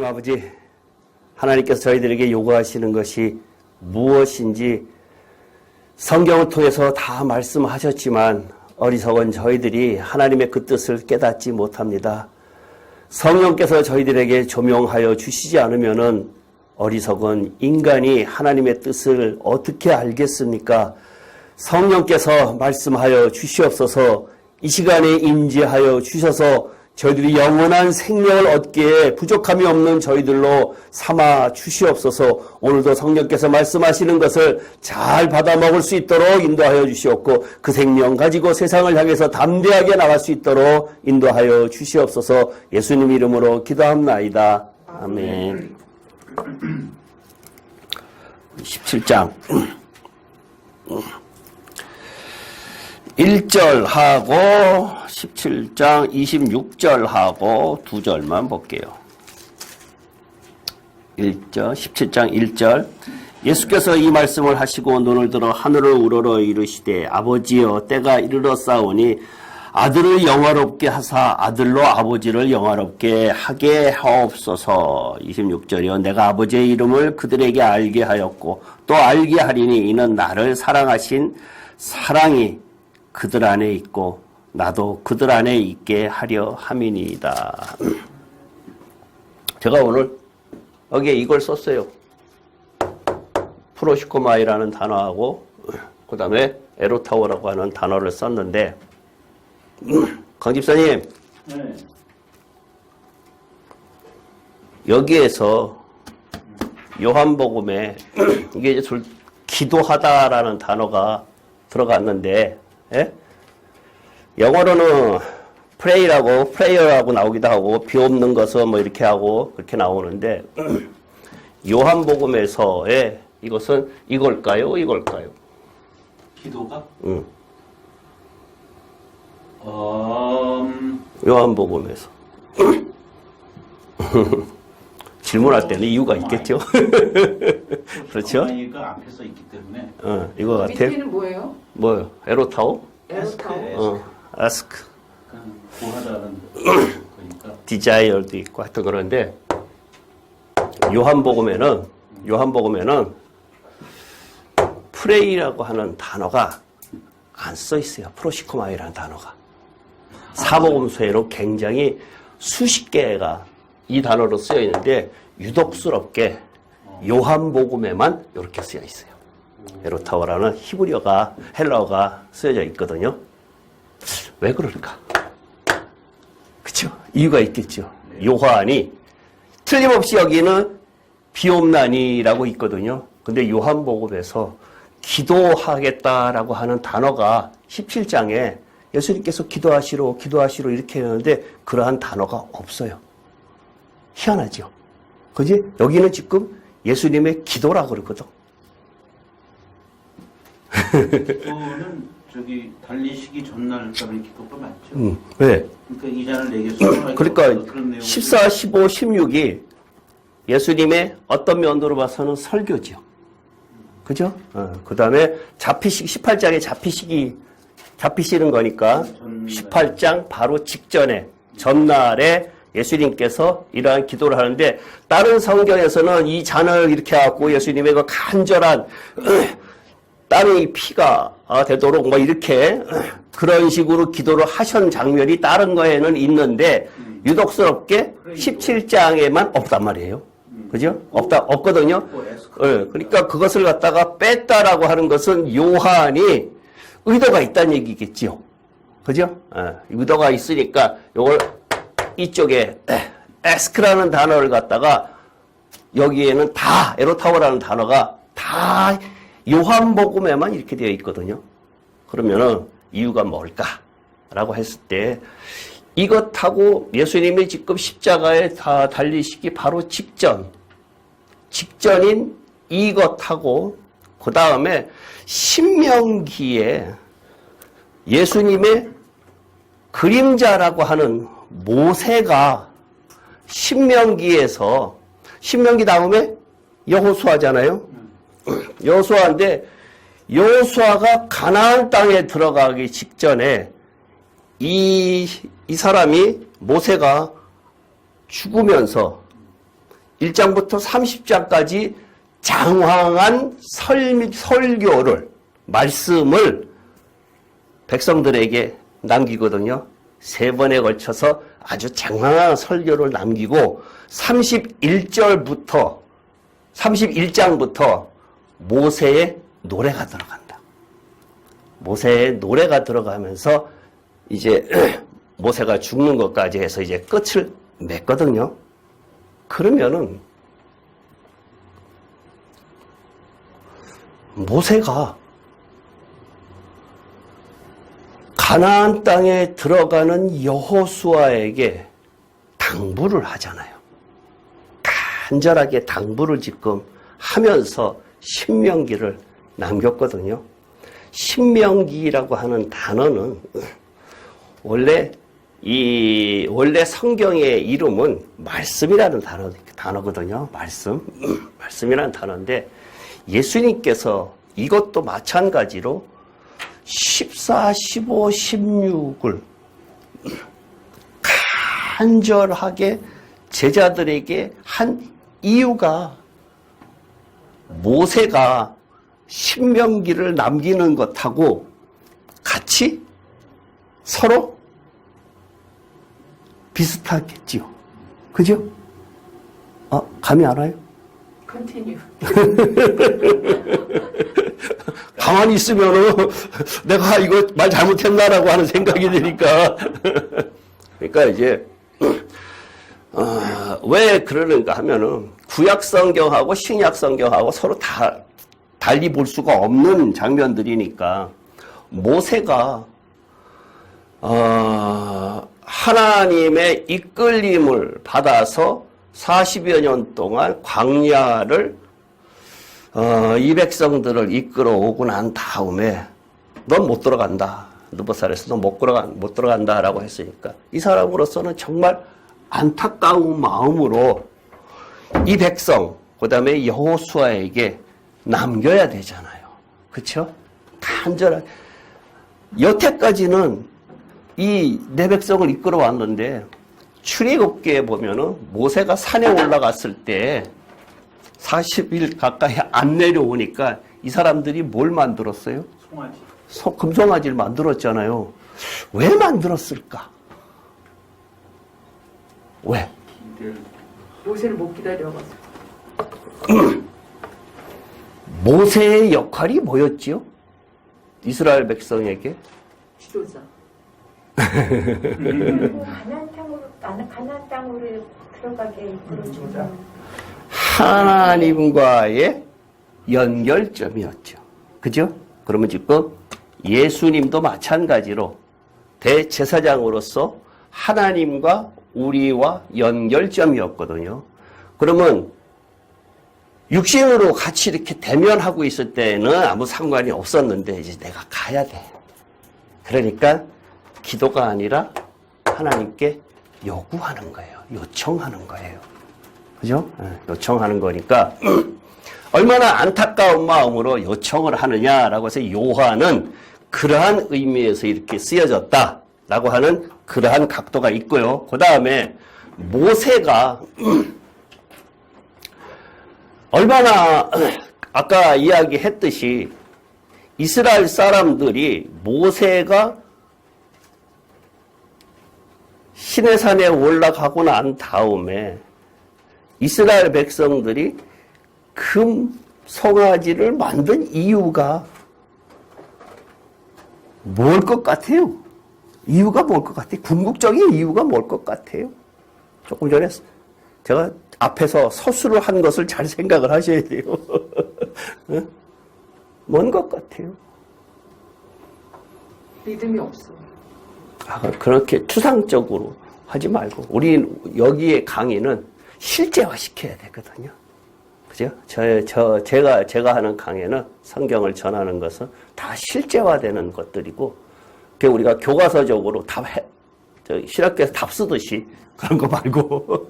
아버지, 하나님께서 저희들에게 요구하시는 것이 무엇인지 성경을 통해서 다 말씀하셨지만 어리석은 저희들이 하나님의 그 뜻을 깨닫지 못합니다. 성령께서 저희들에게 조명하여 주시지 않으면은 어리석은 인간이 하나님의 뜻을 어떻게 알겠습니까? 성령께서 말씀하여 주시옵소서. 이 시간에 임재하여 주셔서 저희들이 영원한 생명을 얻기에 부족함이 없는 저희들로 삼아 주시옵소서. 오늘도 성령께서 말씀하시는 것을 잘 받아 먹을 수 있도록 인도하여 주시옵고 그 생명 가지고 세상을 향해서 담대하게 나갈 수 있도록 인도하여 주시옵소서. 예수님 이름으로 기도합나이다. 아멘. 17장 1절하고 17장 26절하고 2절만 볼게요. 17장 1절 예수께서 이 말씀을 하시고 눈을 들어 하늘을 우러러 이르시되 아버지여 때가 이르렀사오니 아들을 영화롭게 하사 아들로 아버지를 영화롭게 하게 하옵소서. 26절이요 내가 아버지의 이름을 그들에게 알게 하였고 또 알게 하리니 이는 나를 사랑하신 사랑이 그들 안에 있고 나도 그들 안에 있게 하려 함이니이다. 제가 오늘 여기에 이걸 썼어요. 프로시코마이라는 단어하고 그 다음에 에로타오라고 하는 단어를 썼는데 강 집사님 네. 여기에서 요한복음에 이게 이제 기도하다라는 단어가 들어갔는데 예? 영어로는 prayer라고 나오기도 하고 비옵는 것은 뭐 이렇게 하고 그렇게 나오는데 요한복음에서의 이것은 이걸까요? 기도가? 응. 요한복음에서 질문할 때는 이유가 있겠죠. 그렇죠? 이가 앞에 써 있기 때문에. 이거 같아요. 밑에는 뭐예요? 뭐요? 에로타오? 에로타오. ask. 구하다는 거니까. desire도 있고 하여튼 그런데 요한복음에는 pray라고 하는 단어가 안 써 있어요. 프로시코마이라는 단어가. 사복음서에는 굉장히 수십 개가 이 단어로 쓰여 있는데 유독스럽게 요한복음에만 이렇게 쓰여 있어요. 에로타오라는 히브리어가 헬라어가 쓰여져 있거든요. 왜 그럴까? 그쵸? 이유가 있겠죠. 요한이 틀림없이 여기는 비옵나니라고 있거든요. 근데 요한복음에서 기도하겠다라고 하는 단어가 17장에 예수님께서 기도하시로 이렇게 했는데 그러한 단어가 없어요. 희한하죠. 그지? 여기는 지금 예수님의 기도라고 그러거든. 기도는 저기 달리시기 전날 따른 기도가 맞죠? 왜? 그러니까 이 잔을 내게 쏟아라. 그러니까 14, 15, 16이 예수님의 어떤 면으로 봐서는 설교죠. 그죠? 그 다음에 잡히시기, 18장에 잡히시는 거니까 18장 바로 직전에 전날에 예수님께서 이러한 기도를 하는데 다른 성경에서는 이 잔을 이렇게 하고 예수님의 그 간절한 땀의 피가 되도록 뭐 이렇게 그런 식으로 기도를 하신 장면이 다른 거에는 있는데 유독스럽게 17장에만 없단 말이에요. 그죠? 없거든요. 그러니까 그것을 갖다가 뺐다라고 하는 것은 요한이 의도가 있다는 얘기겠지요. 그죠? 의도가 있으니까 요걸 이쪽에 에스크라는 단어를 갖다가 여기에는 다 에로타오라는 단어가 다 요한복음에만 이렇게 되어 있거든요. 그러면은 이유가 뭘까라고 했을 때 이것하고 예수님이 지금 십자가에 다 달리시기 바로 직전인 이것하고 그 다음에 신명기에 예수님의 그림자라고 하는 모세가 신명기 다음에 여호수아잖아요. 여호수아인데 여호수아가 가나안 땅에 들어가기 직전에 이 사람이 모세가 죽으면서 1장부터 30장까지 장황한 설교를, 말씀을 백성들에게 남기거든요. 3번에 걸쳐서 아주 장황한 설교를 남기고 31장부터 모세의 노래가 들어간다. 모세의 노래가 들어가면서 이제 모세가 죽는 것까지 해서 이제 끝을 맺거든요. 그러면은 모세가 가나안 땅에 들어가는 여호수아에게 당부를 하잖아요. 간절하게 당부를 지금 하면서 신명기를 남겼거든요. 신명기라고 하는 단어는 원래 성경의 이름은 말씀이라는 단어거든요. 말씀이라는 단어인데 예수님께서 이것도 마찬가지로 14, 15, 16을 간절하게 제자들에게 한 이유가 모세가 신명기를 남기는 것하고 같이 서로 비슷하겠지요. 그죠? 감이 안 와요? 컨티뉴. 가만히 있으면은 내가 이거 말 잘못했나라고 하는 생각이 드니까. 그러니까 이제, 왜 그러는가 하면은 구약 성경하고 신약 성경하고 서로 다 달리 볼 수가 없는 장면들이니까 모세가, 하나님의 이끌림을 받아서 40여 년 동안 광야를 이 백성들을 이끌어 오고 난 다음에 넌 못 들어간다. 느보살에서 넌 못 들어간다라고 했으니까 이 사람으로서는 정말 안타까운 마음으로 이 백성 그다음에 여호수아에게 남겨야 되잖아요. 그렇죠? 간절하게 여태까지는 이 내 백성을 이끌어 왔는데 출애굽기에 보면은 모세가 산에 올라갔을 때 40일 가까이 안 내려오니까 이 사람들이 뭘 만들었어요? 송아지. 금송아지를 만들었잖아요. 왜 만들었을까? 왜? 모세를 못 기다려가지고. 모세의 역할이 뭐였지요? 이스라엘 백성에게? 지도자. 가나안 땅으로 들어가게 이끌어주는 하나님과의 연결점이었죠. 그죠? 그러면 지금 예수님도 마찬가지로 대제사장으로서 하나님과 우리와 연결점이었거든요. 그러면 육신으로 같이 이렇게 대면하고 있을 때는 아무 상관이 없었는데 이제 내가 가야 돼. 그러니까 기도가 아니라 하나님께 요구하는 거예요. 요청하는 거예요. 그죠? 요청하는 거니까 얼마나 안타까운 마음으로 요청을 하느냐라고 해서 요한은 그러한 의미에서 이렇게 쓰여졌다라고 하는 그러한 각도가 있고요. 그 다음에 모세가 얼마나 아까 이야기했듯이 이스라엘 사람들이 모세가 시내산에 올라가고 난 다음에 이스라엘 백성들이 금 송아지를 만든 이유가 뭘 것 같아요? 이유가 뭘 것 같아요? 궁극적인 이유가 뭘 것 같아요? 조금 전에 제가 앞에서 서술을 한 것을 잘 생각을 하셔야 돼요. 뭔 것 같아요? 믿음이 없어. 그렇게 추상적으로 하지 말고 우리 여기에 강의는 실제화시켜야 되거든요. 그죠? 제가 하는 강의는 성경을 전하는 것은 다 실제화되는 것들이고, 그 우리가 교과서적으로 신학교에서 답 쓰듯이 그런 거 말고.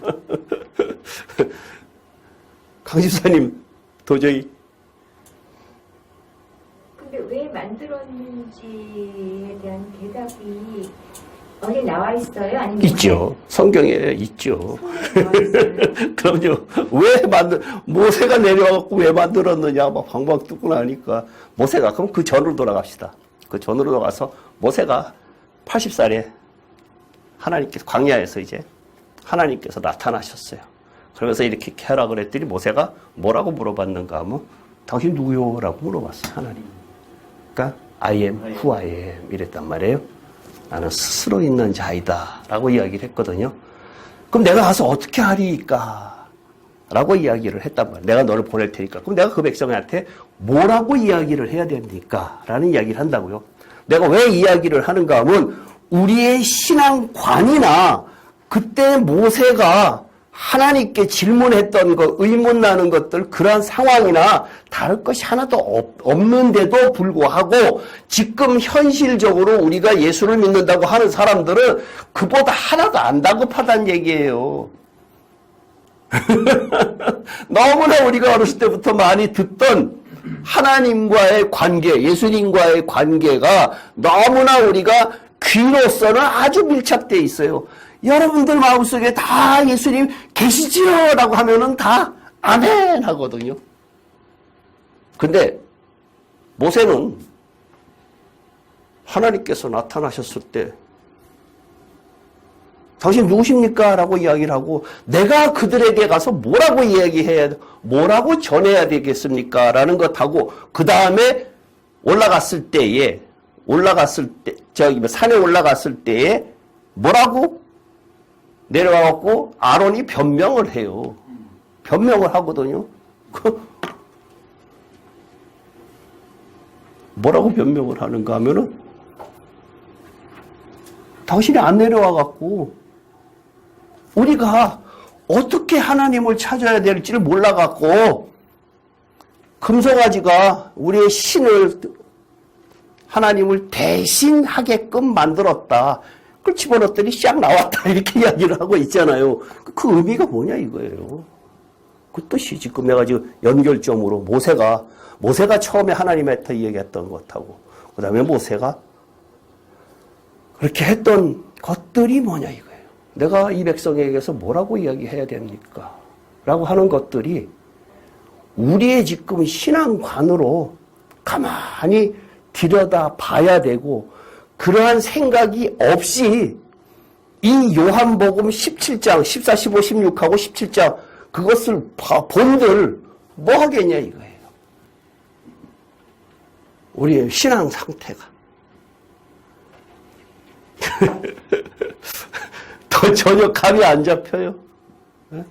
강 집사님, 도저히. 근데 왜 만들었는지에 대한 대답이 어디 나와 있어요? 아니면 있죠. 성경에 있죠. 나와 있어요. 그럼요. 모세가 내려와갖고 왜 만들었느냐, 막 방방 뚫고 나니까. 모세가, 그럼 그 전으로 돌아갑시다. 그 전으로 돌아가서 모세가 80살에 하나님께서, 광야에서 이제 하나님께서 나타나셨어요. 그러면서 이렇게 해라 그랬더니 모세가 뭐라고 물어봤는가 하면, 당신 누구요? 라고 물어봤어요, 하나님. 그러니까, I am who I am. 이랬단 말이에요. 나는 스스로 있는 자이다. 라고 이야기를 했거든요. 그럼 내가 가서 어떻게 하리까? 라고 이야기를 했단 말이에요. 내가 너를 보낼 테니까. 그럼 내가 그 백성한테 뭐라고 이야기를 해야 됩니까? 라는 이야기를 한다고요. 내가 왜 이야기를 하는가 하면 우리의 신앙관이나 그때 모세가 하나님께 질문했던 것, 의문 나는 것들, 그러한 상황이나 다를 것이 하나도 없는데도 불구하고 지금 현실적으로 우리가 예수를 믿는다고 하는 사람들은 그보다 하나도 안 다급하다는 얘기예요. 너무나 우리가 어렸을 때부터 많이 듣던 하나님과의 관계, 예수님과의 관계가 너무나 우리가 귀로서는 아주 밀착되어 있어요. 여러분들 마음속에 다 예수님 계시지요? 라고 하면은 다 아멘 하거든요. 근데 모세는 하나님께서 나타나셨을 때 당신 누구십니까? 라고 이야기를 하고 때가 그들에게 가서 뭐라고 이야기해야, 뭐라고 전해야 되겠습니까? 라는 것하고 그 다음에 올라갔을 때, 산에 올라갔을 때에 뭐라고? 내려와갖고 아론이 변명을 해요. 변명을 하거든요. 뭐라고 변명을 하는가 하면은 당신이 안 내려와갖고 우리가 어떻게 하나님을 찾아야 될지를 몰라갖고 금송아지가 우리의 신을 하나님을 대신하게끔 만들었다. 그걸 집어넣었더니 샥 나왔다. 이렇게 이야기를 하고 있잖아요. 그 의미가 뭐냐 이거예요. 그 뜻이 지금 내가 지금 연결점으로 모세가 처음에 하나님한테 이야기했던 것하고 그 다음에 모세가 그렇게 했던 것들이 뭐냐 이거예요. 내가 이 백성에게서 뭐라고 이야기해야 됩니까? 라고 하는 것들이 우리의 지금 신앙관으로 가만히 들여다 봐야 되고 그러한 생각이 없이 이 요한복음 17장, 14, 15, 16하고 17장 그것을 본들 뭐 하겠냐 이거예요. 우리의 신앙 상태가. 더 전혀 감이 안 잡혀요. 네?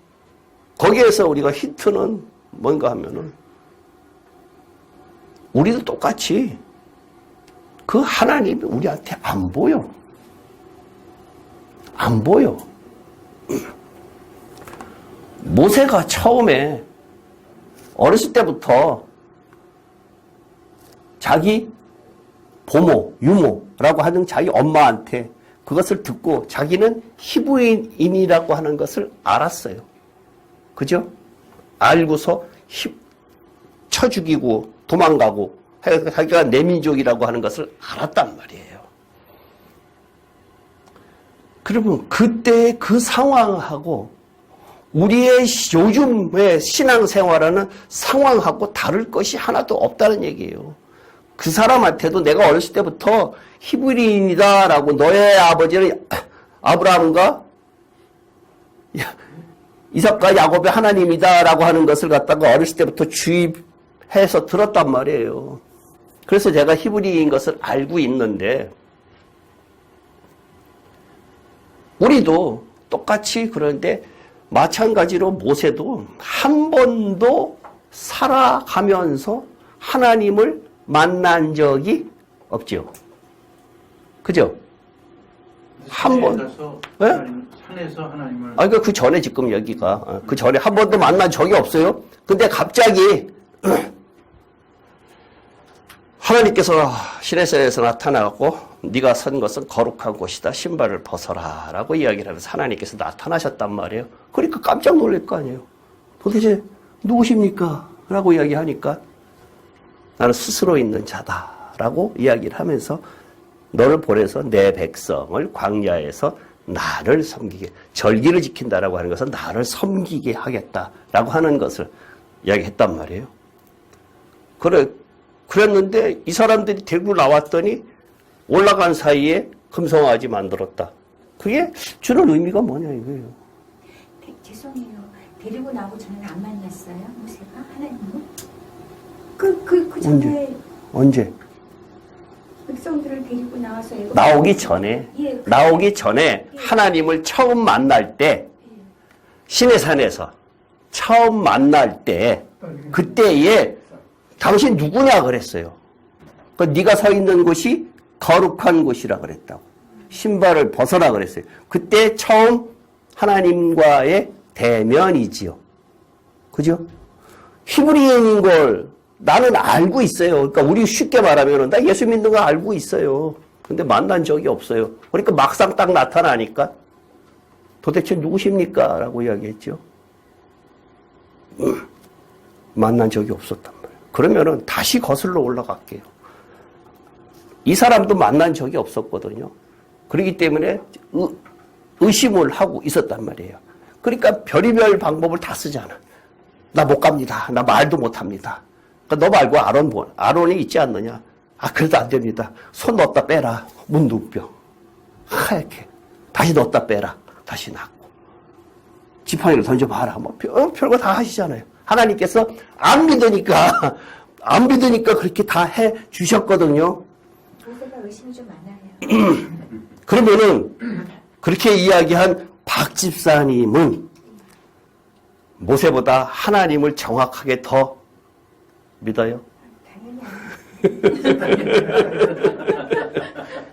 거기에서 우리가 힌트는 뭔가 하면은 우리도 똑같이 그 하나님이 우리한테 안 보여. 안 보여. 모세가 처음에 어렸을 때부터 자기 보모, 유모라고 하는 자기 엄마한테 그것을 듣고 자기는 히브리인이라고 하는 것을 알았어요. 그죠? 알고서 쳐 죽이고 도망가고 자기가 내 민족이라고 하는 것을 알았단 말이에요. 그러면 그때의 그 상황하고 우리의 요즘의 신앙생활하는 상황하고 다를 것이 하나도 없다는 얘기예요. 그 사람한테도 내가 어렸을 때부터 히브리인이다라고 너의 아버지는 아브라함과 이삭과 야곱의 하나님이다라고 하는 것을 갖다가 어렸을 때부터 주입해서 들었단 말이에요. 그래서 제가 히브리인 것을 알고 있는데 우리도 똑같이 그런데 마찬가지로 모세도 한 번도 살아가면서 하나님을 만난 적이 없죠. 그죠? 한 번. 네? 산에서 하나님을. 아, 그 전에 지금 여기가. 그 전에 한 번도 만난 적이 없어요. 근데 갑자기 하나님께서 시내산에서 나타나고 네가 선 것은 거룩한 곳이다. 신발을 벗어라. 라고 이야기를 하면서 하나님께서 나타나셨단 말이에요. 그러니까 깜짝 놀랄 거 아니에요. 도대체 누구십니까? 라고 이야기하니까 나는 스스로 있는 자다. 라고 이야기를 하면서 너를 보내서 내 백성을 광야에서 나를 섬기게, 절기를 지킨다라고 하는 것은 나를 섬기게 하겠다라고 하는 것을 이야기했단 말이에요. 그랬는데 이 사람들이 데리고 나왔더니 올라간 사이에 금송아지 만들었다. 그게 주는 의미가 뭐냐 이거예요. 죄송해요. 데리고 나오고 저는 안 만났어요. 모세가 하나님은? 그 전에 언제? 백성들을 데리고 나와서 나오기 전에, 예, 나오기 전에 하나님을 처음 만날 때, 시내산에서 처음 만날 때, 그때에 당신 누구냐 그랬어요. 네가 서 있는 곳이 거룩한 곳이라 그랬다고. 신발을 벗어라 그랬어요. 그때 처음 하나님과의 대면이지요. 그죠? 히브리인인 걸 나는 알고 있어요. 그러니까 우리 쉽게 말하면 나 예수 믿는 거 알고 있어요. 근데 만난 적이 없어요. 그러니까 막상 딱 나타나니까 도대체 누구십니까? 라고 이야기했죠. 만난 적이 없었단 말이에요. 그러면은 다시 거슬러 올라갈게요. 이 사람도 만난 적이 없었거든요. 그렇기 때문에 의심을 하고 있었단 말이에요. 그러니까 별의별 방법을 다 쓰잖아. 나 못 갑니다. 나 말도 못 합니다. 그러니까 너 말고 아론이 있지 않느냐? 아, 그래도 안 됩니다. 손 넣었다 빼라. 문둥병. 하얗게. 다시 넣었다 빼라. 다시 낫고. 지팡이를 던져봐라. 뭐, 별거 다 하시잖아요. 하나님께서 안 믿으니까 그렇게 다 해 주셨거든요. 모세가 의심이 좀 많아요. 그러면은, 그렇게 이야기한 박 집사님은 모세보다 하나님을 정확하게 더 믿어요? 당연히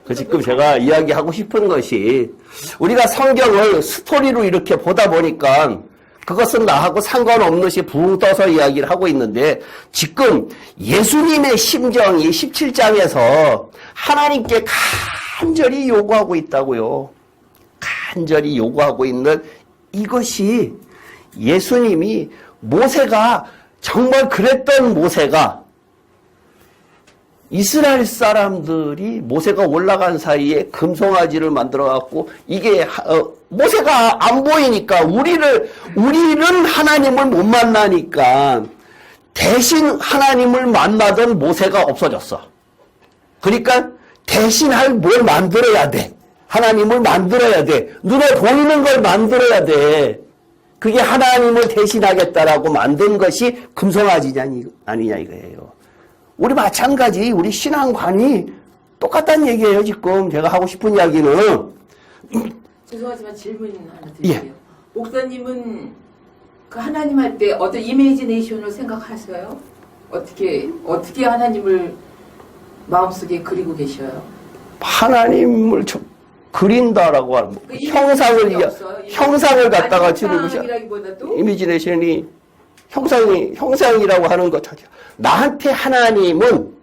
그 지금 제가 이야기하고 싶은 것이 우리가 성경을 스토리로 이렇게 보다 보니까 그것은 나하고 상관없는 시 붕 떠서 이야기를 하고 있는데 지금 예수님의 심정이 17장에서 하나님께 간절히 요구하고 있다고요. 간절히 요구하고 있는 이것이 예수님이 모세가 정말 그랬던 모세가 이스라엘 사람들이 모세가 올라간 사이에 금송아지를 만들어 갖고 이게 모세가 안 보이니까 우리는 하나님을 못 만나니까 대신 하나님을 만나던 모세가 없어졌어. 그러니까 대신할 뭘 만들어야 돼. 하나님을 만들어야 돼. 눈에 보이는 걸 만들어야 돼. 그게 하나님을 대신하겠다라고 만든 것이 금송아지냐 아니냐 이거예요. 우리 마찬가지 우리 신앙관이 똑같다는 얘기예요. 지금 제가 하고 싶은 이야기는. 죄송하지만 질문 하나 드릴게요. 예. 목사님은 그 하나님 할 때 어떤 이미지네이션을 생각하세요? 어떻게 하나님을 마음속에 그리고 계셔요? 하나님을 그린다라고 하는 그 형상을 갖다가 지는 것이 형상이라기보다도 이미지네이션이 형상이라고 하는 것 자체. 나한테 하나님은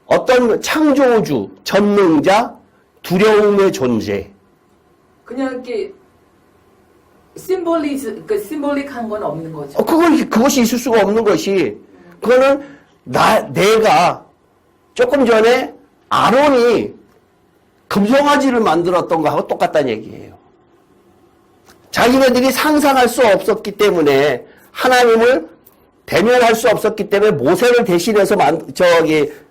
어떤 창조주, 전능자, 두려움의 존재. 그냥 이렇게 심볼릭한 건 없는 거죠. 그것이 있을 수가 없는 것이, 그거는 내가 조금 전에 아론이 금송아지를 만들었던 거하고 똑같다는 얘기예요. 자기네들이 상상할 수 없었기 때문에 하나님을 대면할 수 없었기 때문에 모세를 대신해서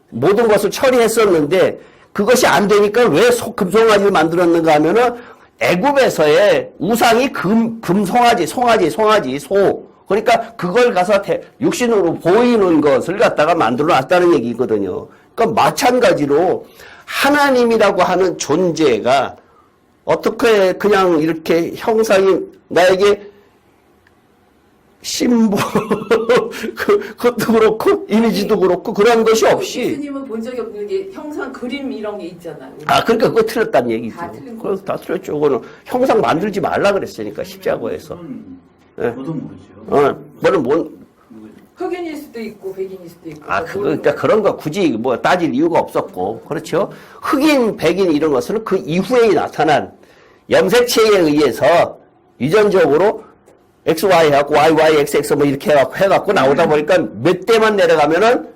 모든 것을 처리했었는데 그것이 안 되니까 왜 금송아지를 만들었는가 하면은 애굽에서의 우상이 금송아지, 송아지, 소. 그러니까 그걸 가서 육신으로 보이는 것을 갖다가 만들어 놨다는 얘기거든요. 그러니까 마찬가지로 하나님이라고 하는 존재가 어떻게 그냥 이렇게 형상이 나에게 심볼 그것도 그렇고 이미지도 그렇고 그런 것이 없이 예수님은 본 적이 없는 게 형상 그림 이런 게 있잖아요. 그러니까 그거 틀렸다는 얘기죠. 다 틀린 그래서 다 틀렸죠. 그거는 형상 만들지 말라 그랬으니까 십자가에서. 저도 모르죠. 흑인일 수도 있고 백인일 수도 있고. 그러니까 그런 거 굳이 뭐 따질 이유가 없었고, 그렇죠? 흑인, 백인 이런 것은 그 이후에 나타난 염색체에 의해서 유전적으로 XY 해갖고 YY, XX 뭐 이렇게 해갖고 나오다 보니까 몇 대만 내려가면은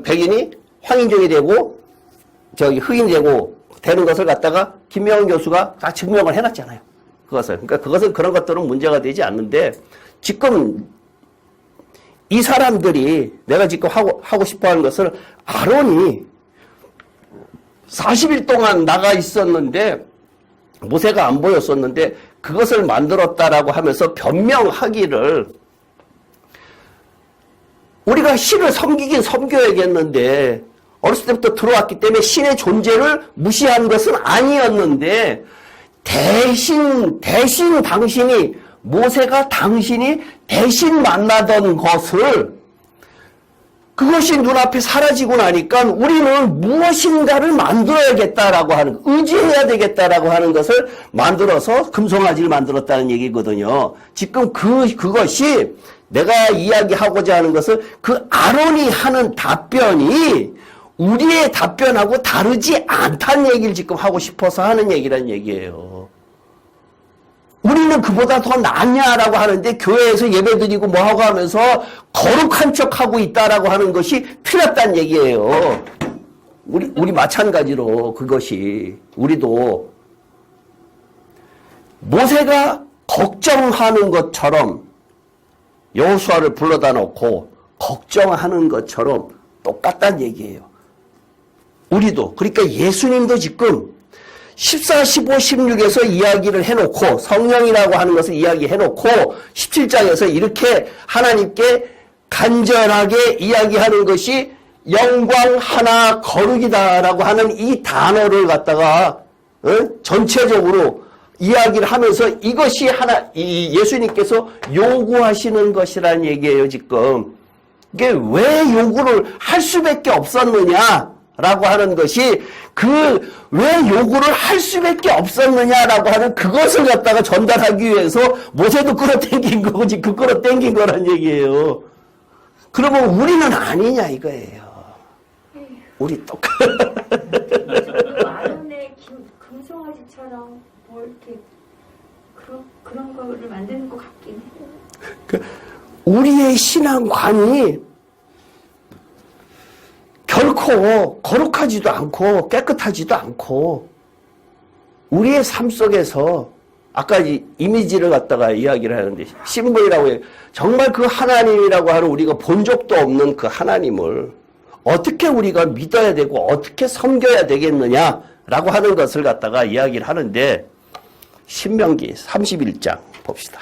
백인이 황인종이 되고 흑인되고 되는 것을 갖다가 김명훈 교수가 다 증명을 해놨잖아요. 그것을. 그러니까 그것은 그런 것들은 문제가 되지 않는데 지금 이 사람들이 내가 지금 하고 싶어 하는 것을 아론이 40일 동안 나가 있었는데 모세가 안 보였었는데 그것을 만들었다라고 하면서 변명하기를 우리가 신을 섬기긴 섬겨야겠는데 어렸을 때부터 들어왔기 때문에 신의 존재를 무시한 것은 아니었는데 대신 당신이 모세가 당신이 대신 만나던 것을 그것이 눈앞에 사라지고 나니까 우리는 무엇인가를 만들어야겠다라고 하는, 의지해야 되겠다라고 하는 것을 만들어서 금송아지를 만들었다는 얘기거든요. 지금 그것이 내가 이야기하고자 하는 것은 그 아론이 하는 답변이 우리의 답변하고 다르지 않다는 얘기를 지금 하고 싶어서 하는 얘기란 얘기예요. 우리는 그보다 더 낫냐라고 하는데 교회에서 예배드리고 뭐하고 하면서 거룩한 척하고 있다라고 하는 것이 틀렸다는 얘기예요. 우리 마찬가지로 그것이 우리도 모세가 걱정하는 것처럼 여호수아를 불러다 놓고 걱정하는 것처럼 똑같다는 얘기예요. 우리도 그러니까 예수님도 지금 14, 15, 16에서 이야기를 해놓고 성령이라고 하는 것을 이야기해놓고 17장에서 이렇게 하나님께 간절하게 이야기하는 것이 영광 하나 거룩이다라고 하는 이 단어를 갖다가 전체적으로 이야기를 하면서 이것이 이 예수님께서 요구하시는 것이라는 얘기예요. 지금 이게 왜 요구를 할 수밖에 없었느냐 라고 하는 것이 왜 요구를 할 수밖에 없었느냐라고 하는 그것을 갖다가 전달하기 위해서 모세도 끌어당긴 거고 지금 끌어당긴 거란 얘기예요. 그러면 우리는 아니냐 이거예요. 우리 똑같. 아론의 금송아지처럼 뭐 이렇게 그런 거를 만드는 것 같긴 해요. 우리의 신앙관이 결코 거룩하지도 않고 깨끗하지도 않고 우리의 삶 속에서 아까 이미지를 갖다가 이야기를 하는데 심벌이라고 해요. 정말 그 하나님이라고 하는 우리가 본 적도 없는 그 하나님을 어떻게 우리가 믿어야 되고 어떻게 섬겨야 되겠느냐라고 하는 것을 갖다가 이야기를 하는데 신명기 31장 봅시다.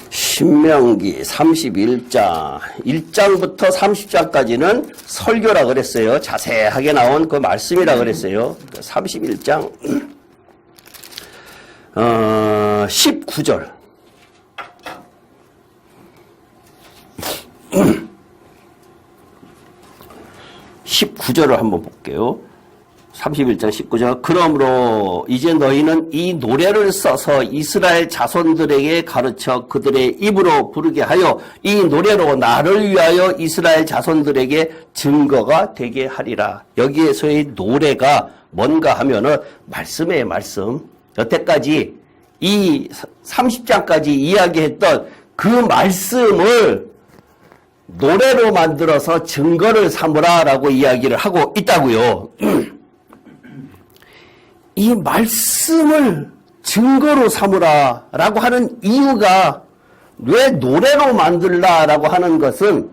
신명기 31장 1장부터 30장까지는 설교라 그랬어요. 자세하게 나온 그 말씀이라 그랬어요. 31장 19절 19절을 한번 볼게요. 31장 19절 그러므로 이제 너희는 이 노래를 써서 이스라엘 자손들에게 가르쳐 그들의 입으로 부르게 하여 이 노래로 나를 위하여 이스라엘 자손들에게 증거가 되게 하리라. 여기에서의 노래가 뭔가 하면은 말씀이에요. 말씀. 여태까지 이 30장까지 이야기했던 그 말씀을 노래로 만들어서 증거를 삼으라 라고 이야기를 하고 있다고요. 이 말씀을 증거로 삼으라 라고 하는 이유가 왜 노래로 만들라 라고 하는 것은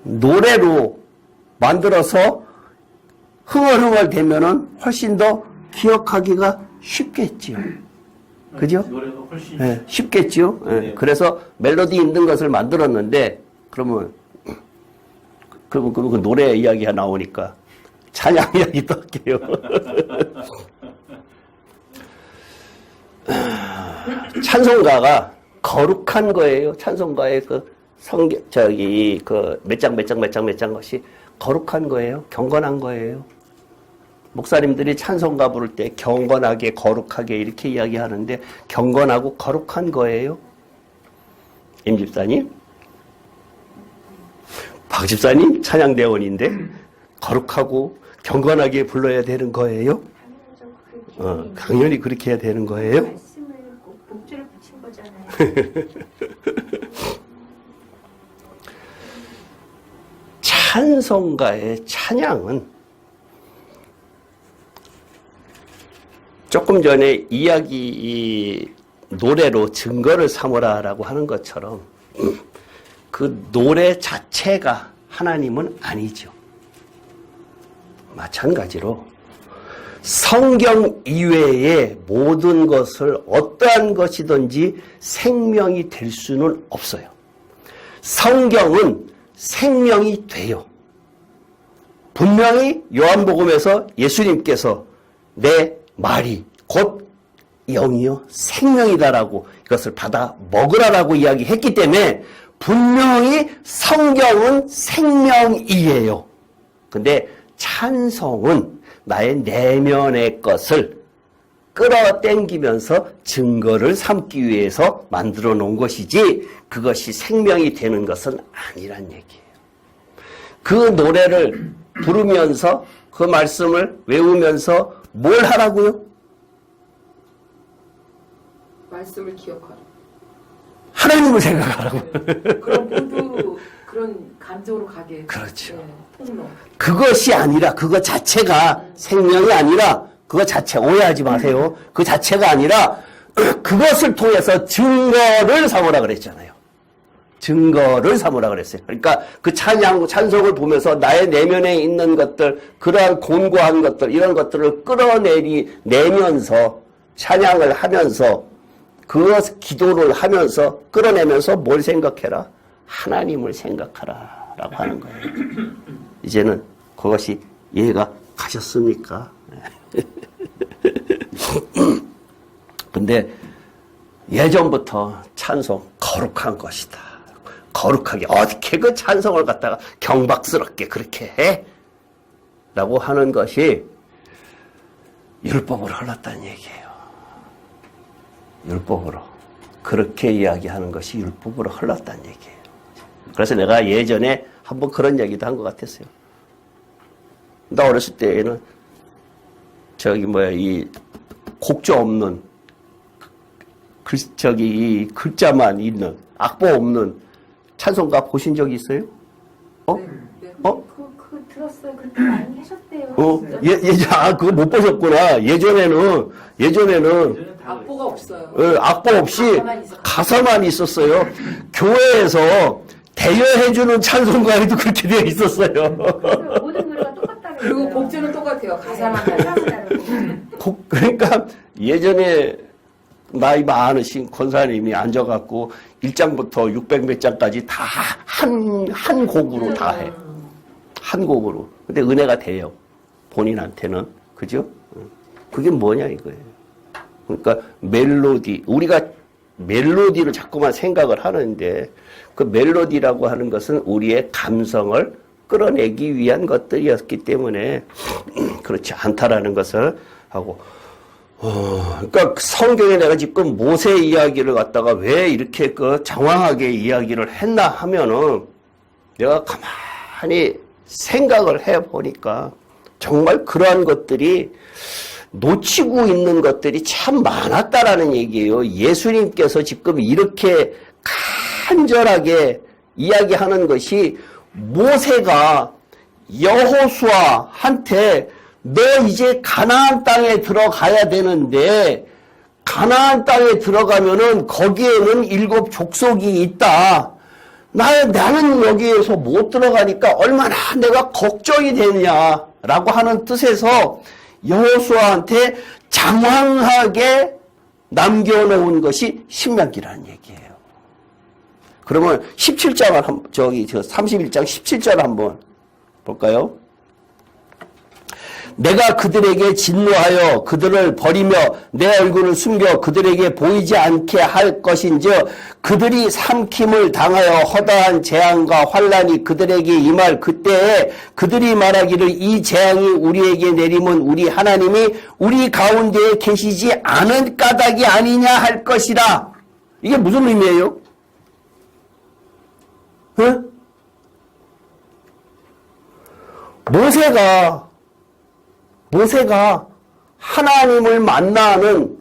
노래로 만들어서 흥얼흥얼 되면은 훨씬 더 기억하기가 쉽겠지요. 그죠? 노래가 훨씬 네, 쉽겠죠. 네. 그래서 멜로디 있는 것을 만들었는데 그러면 그 노래 이야기가 나오니까 찬양 이야기도 할게요. 찬송가가 거룩한 거예요. 찬송가의 그 성경 그 몇 장 것이 거룩한 거예요. 경건한 거예요. 목사님들이 찬송가 부를 때 경건하게 거룩하게 이렇게 이야기하는데 경건하고 거룩한 거예요. 임 집사님, 박 집사님 찬양대원인데 거룩하고 경건하게 불러야 되는 거예요. 당연하죠. 당연히 그렇게 해야 되는 거예요. 말씀을 꼭 목줄을 붙인 거잖아요. 찬송가의 찬양은 조금 전에 이 노래로 증거를 삼으라라고 하는 것처럼 그 노래 자체가 하나님은 아니죠. 마찬가지로 성경 이외의 모든 것을 어떠한 것이든지 생명이 될 수는 없어요. 성경은 생명이 돼요. 분명히 요한복음에서 예수님께서 내 말이 곧 영이요 생명이다라고 이것을 받아 먹으라라고 이야기했기 때문에 분명히 성경은 생명이에요. 근데 찬송은 나의 내면의 것을 끌어당기면서 증거를 삼기 위해서 만들어 놓은 것이지 그것이 생명이 되는 것은 아니란 얘기예요. 그 노래를 부르면서 그 말씀을 외우면서 뭘 하라고요? 말씀을 기억하라. 하나님을 생각하라고. 그럼 모두 그런 감정으로 가게. 그렇죠. 네, 폭로. 그것이 아니라 그것 자체가 생명이 아니라 그것 자체 오해하지 마세요. 그 자체가 아니라 그것을 통해서 증거를 삼으라 그랬잖아요. 증거를 삼으라 그랬어요. 그러니까 그 찬송을 보면서 나의 내면에 있는 것들, 그러한 곤고한 것들, 이런 것들을 끌어내면서 찬양을 하면서 그 기도를 하면서 끌어내면서 뭘 생각해라? 하나님을 생각하라 라고 하는 거예요. 이제는 그것이 이해가 가셨습니까? 근데 예전부터 찬송 거룩한 것이다. 거룩하게 어떻게 그 찬송을 갖다가 경박스럽게 그렇게 해? 라고 하는 것이 율법으로 흘렀다는 얘기예요. 율법으로. 그렇게 이야기하는 것이 율법으로 흘렀다는 얘기예요. 그래서 내가 예전에 한번 그런 얘기도 한 것 같았어요. 나 어렸을 때에는 이 곡조 없는 이 글자만 있는 악보 없는 찬송가 보신 적이 있어요? 네. 그거 들었어요. 그렇게 많이 하셨대요. 그거 못 보셨구나. 예전에는 악보가 없어요. 악보 없이 가사만 있었어요. 교회에서 대여해주는 찬송가에도 그렇게 되어 있었어요. 그래서 모든 노래가 똑같다고. 그리고 곡조는 똑같아요. 가사만 달라요. 그러니까 예전에 나이 많으신 권사님이 앉아갖고 1장부터 600 몇 장까지 다 한 곡으로 다 해. 한 곡으로. 근데 은혜가 돼요. 본인한테는. 그죠? 그게 뭐냐 이거예요. 그러니까 멜로디. 우리가 멜로디를 자꾸만 생각을 하는데 그 멜로디라고 하는 것은 우리의 감성을 끌어내기 위한 것들이었기 때문에 그렇지 않다라는 것을 하고 그러니까 성경에 내가 지금 모세 이야기를 갖다가 왜 이렇게 장황하게 이야기를 했나 하면은 내가 가만히 생각을 해 보니까 정말 그러한 것들이 놓치고 있는 것들이 참 많았다라는 얘기예요. 예수님께서 지금 이렇게 간절하게 이야기하는 것이 모세가 여호수아한테 너 이제 가나안 땅에 들어가야 되는데 가나안 땅에 들어가면은 거기에는 7 족속이 있다. 나는 여기에서 못 들어가니까 얼마나 내가 걱정이 되냐라고 하는 뜻에서 여호수아한테 장황하게 남겨놓은 것이 신명기라는 얘기예요. 그러면 17장을 31장 17절 한번 볼까요? 내가 그들에게 진노하여 그들을 버리며 내 얼굴을 숨겨 그들에게 보이지 않게 할 것인즉 그들이 삼킴을 당하여 허다한 재앙과 환난이 그들에게 임할 그때에 그들이 말하기를 이 재앙이 우리에게 내림은 우리 하나님이 우리 가운데에 계시지 않은 까닭이 아니냐 할 것이라. 이게 무슨 의미예요? 응? 모세가 하나님을 만나는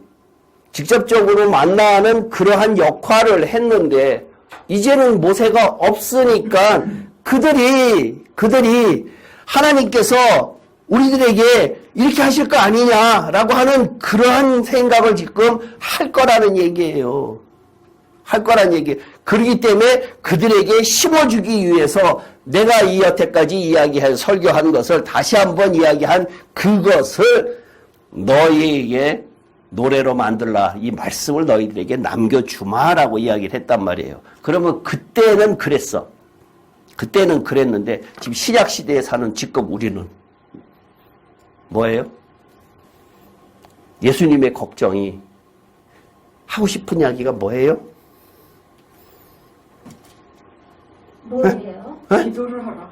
직접적으로 만나는 그러한 역할을 했는데 이제는 모세가 없으니까 그들이 하나님께서 우리들에게 이렇게 하실 거 아니냐라고 하는 그러한 생각을 지금 할 거라는 얘기예요. 할 거란 얘기. 그렇기 때문에 그들에게 심어주기 위해서 내가 이 여태까지 이야기한 설교한 것을 다시 한번 이야기한 그것을 너희에게 노래로 만들라. 이 말씀을 너희들에게 남겨주마라고 이야기를 했단 말이에요. 그러면 그때는 그랬어. 그때는 그랬는데 지금 신약시대에 사는 지금 우리는 뭐예요? 예수님의 걱정이 하고 싶은 이야기가 뭐예요? 뭐예요? 기도를 하라.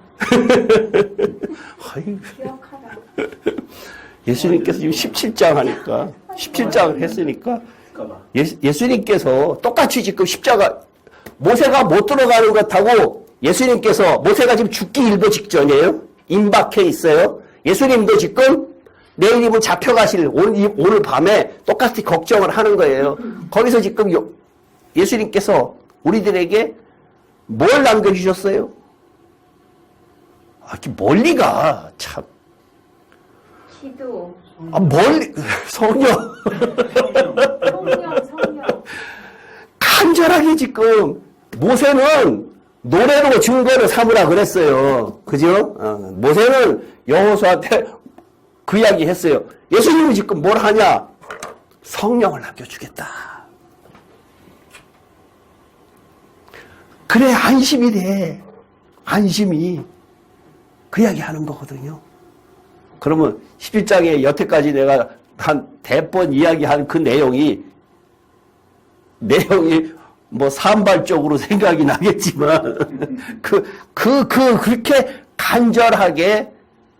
아유, 기억하라. 예수님께서 지금 17장 하니까 17장을 했으니까 그러니까 예수님께서 똑같이 지금 십자가 모세가 못 들어가는 것하고 예수님께서 모세가 지금 죽기 일보 직전이에요. 임박해 있어요. 예수님도 지금 내일이면 잡혀가실 오늘 밤에 똑같이 걱정을 하는 거예요. 거기서 지금 예수님께서 우리들에게 뭘 남겨주셨어요? 멀리가 참. 기도. 멀리 성령. 성령. 간절하게 지금 모세는 노래로 증거를 삼으라 그랬어요. 그죠? 모세는 여호수아한테 그 이야기 했어요. 예수님이 지금 뭘 하냐? 성령을 남겨주겠다. 그래 안심이 돼. 안심이. 그 이야기 하는 거거든요. 그러면 11장에 여태까지 내가 한 대번 이야기한 그 내용이 뭐 산발적으로 생각이 나겠지만 그렇게 간절하게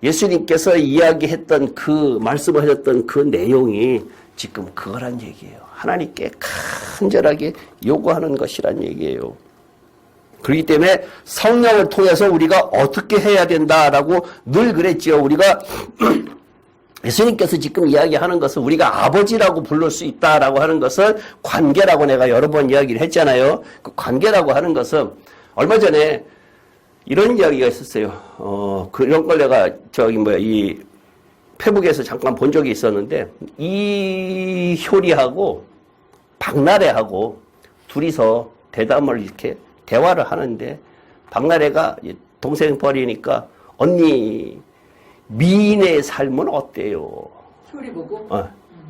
예수님께서 이야기했던 그 말씀을 하셨던 그 내용이 지금 그거란 얘기예요. 하나님께 간절하게 요구하는 것이란 얘기예요. 그렇기 때문에 성령을 통해서 우리가 어떻게 해야 된다라고 늘 그랬지요. 우리가 예수님께서 지금 이야기하는 것은 우리가 아버지라고 부를 수 있다라고 하는 것은 관계라고 내가 여러 번 이야기를 했잖아요. 그 관계라고 하는 것은 얼마 전에 이런 이야기가 있었어요. 그런 걸 내가 이 페북에서 잠깐 본 적이 있었는데 이효리하고 박나래하고 둘이서 대담을 이렇게 대화를 하는데 박나래가 동생 버리니까 언니 미인의 삶은 어때요? 효리 보고?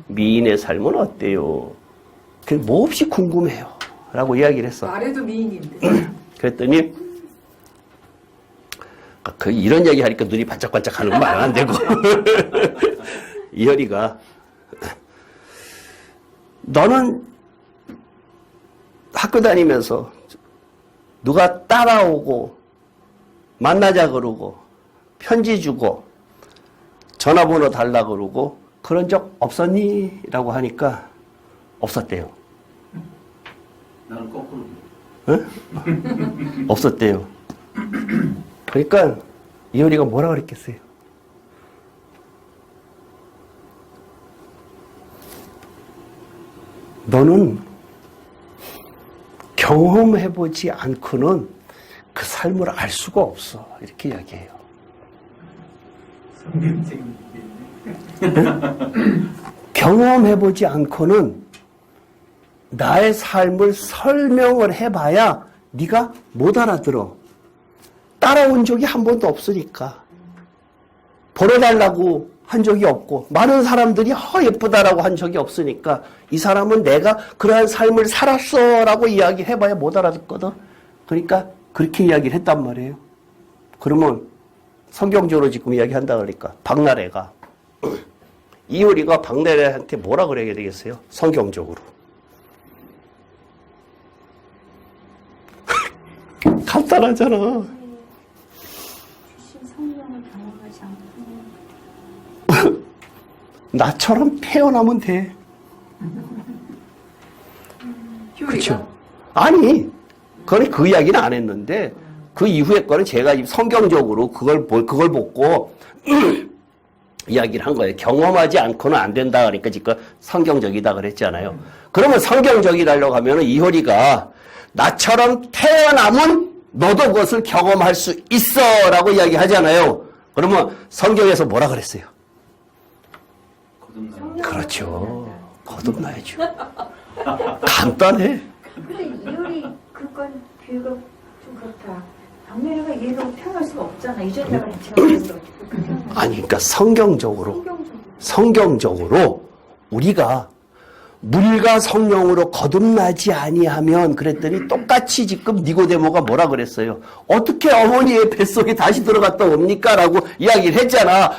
미인의 삶은 어때요? 그냥 몹시 궁금해요. 라고 이야기를 했어. 말해도 미인인데. 그랬더니 이런 이야기 하니까 눈이 반짝반짝 하는 거 말 안 되고 이효리가 너는 학교 다니면서 누가 따라오고 만나자 그러고 편지 주고 전화번호 달라 그러고 그런 적 없었니? 라고 하니까 없었대요. 나는 거꾸로. 응? 없었대요. 그러니까 이효리가 뭐라 그랬겠어요? 너는 경험해보지 않고는 그 삶을 알 수가 없어. 이렇게 이야기해요. 경험해보지 않고는 나의 삶을 설명을 해봐야 네가 못 알아들어. 따라온 적이 한 번도 없으니까. 벌어달라고 한 적이 없고 많은 사람들이 예쁘다라고 한 적이 없으니까 이 사람은 내가 그러한 삶을 살았어 라고 이야기해봐야 못 알아듣거든. 그러니까 그렇게 이야기를 했단 말이에요. 그러면 성경적으로 지금 이야기한다 그러니까 박나래가 이효리가 박나래한테 뭐라 그래야 되겠어요? 성경적으로. 간단하잖아. 주신 성령을 경험하지 않고 나처럼 태어나면 돼. 효리가? 그렇죠. 아니, 그건 그 이야기는 안 했는데 그 이후의 거는 제가 성경적으로 그걸 보고 이야기를 한 거예요. 경험하지 않고는 안 된다. 그러니까 지금 성경적이다 그랬잖아요. 그러면 성경적이라고 하면 이효리가 나처럼 태어나면 너도 그것을 경험할 수 있어 라고 이야기하잖아요. 그러면 성경에서 뭐라 그랬어요? 거듭나요. 그렇죠. 거듭나야죠. 간단해. 근데 이효리 그건 비유가 좀 그렇다. 박명희가 이해로 태어날 수가 없잖아. 유전자가 같이 가면서 아니, 그러니까 성경적으로 우리가 물과 성령으로 거듭나지 아니하면 그랬더니 똑같이 지금 니고데모가 뭐라 그랬어요? 어떻게 어머니의 뱃속에 다시 들어갔다 옵니까? 라고 이야기를 했잖아.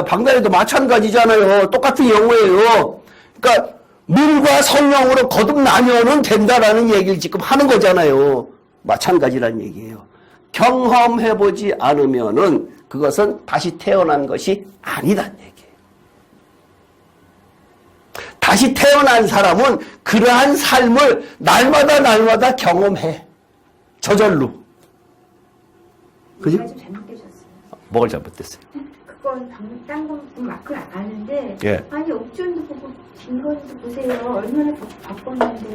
박나래도 마찬가지잖아요. 똑같은 영어예요. 그러니까 물과 성령으로 거듭나면은 된다라는 얘기를 지금 하는 거잖아요. 마찬가지란 얘기예요. 경험해보지 않으면은 그것은 다시 태어난 것이 아니란 얘기예요. 다시 태어난 사람은 그러한 삶을 날마다 경험해. 저절로. 그지? 좀 잘못되셨어요. 뭐가 잘못됐어요? 그건 딴건 마크를 아는데 예. 아니 옥준도 보고 김건희도 보세요. 얼마나 바빴는데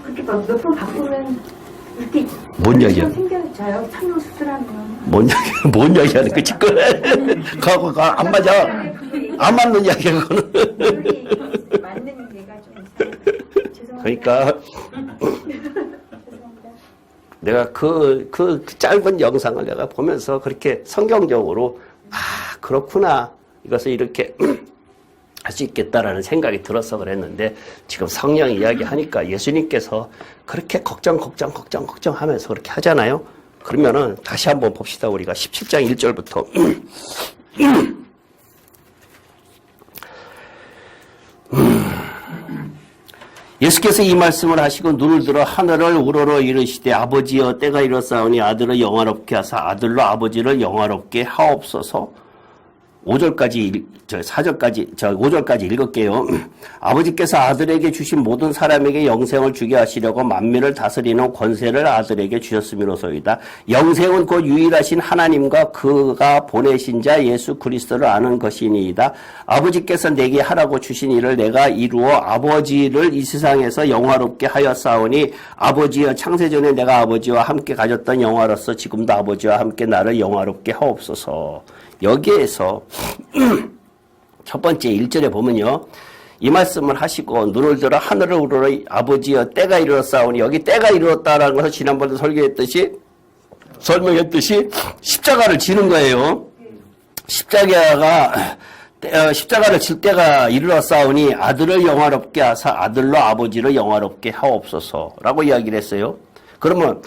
그렇게 몇 번 바쁘면 이렇게 뭔 이야기야? 생겨져요. 창녕 수술하면. 뭔 이야기하는 거지? 그거 안 맞아. 안 맞는 이야기야, 그거는. 맞는 얘가 좀 있어요. 죄송합니다. 그러니까 죄송합니다. 내가 그 짧은 영상을 내가 보면서 그렇게 성경적으로 그렇구나. 이것을 이렇게 할 수 있겠다라는 생각이 들어서 그랬는데 지금 성령 이야기하니까 예수님께서 그렇게 걱정하면서 그렇게 하잖아요. 그러면은 다시 한번 봅시다. 우리가 17장 1절부터 예수께서 이 말씀을 하시고 눈을 들어 하늘을 우러러 이르시되 아버지여 때가 이르렀사오니 아들을 영화롭게 하사 아들로 아버지를 영화롭게 하옵소서. 5절까지 5절까지 읽을게요. 아버지께서 아들에게 주신 모든 사람에게 영생을 주게 하시려고 만민을 다스리는 권세를 아들에게 주셨음이로소이다. 영생은 곧 유일하신 하나님과 그가 보내신 자 예수 그리스도를 아는 것이니이다. 아버지께서 내게 하라고 주신 일을 내가 이루어 아버지를 이 세상에서 영화롭게 하였사오니 아버지여 창세전에 내가 아버지와 함께 가졌던 영화로서 지금도 아버지와 함께 나를 영화롭게 하옵소서. 여기에서 첫 번째 1절에 보면요. 이 말씀을 하시고 눈을 들어 하늘을 우러러 아버지여 때가 이르렀사오니 여기 때가 이르렀다라는 것을 지난번에 설명했듯이 십자가를 지는 거예요. 십자가를 질 때가 이르렀사오니 아들을 영화롭게 하사 아들로 아버지를 영화롭게 하옵소서라고 이야기를 했어요. 그러면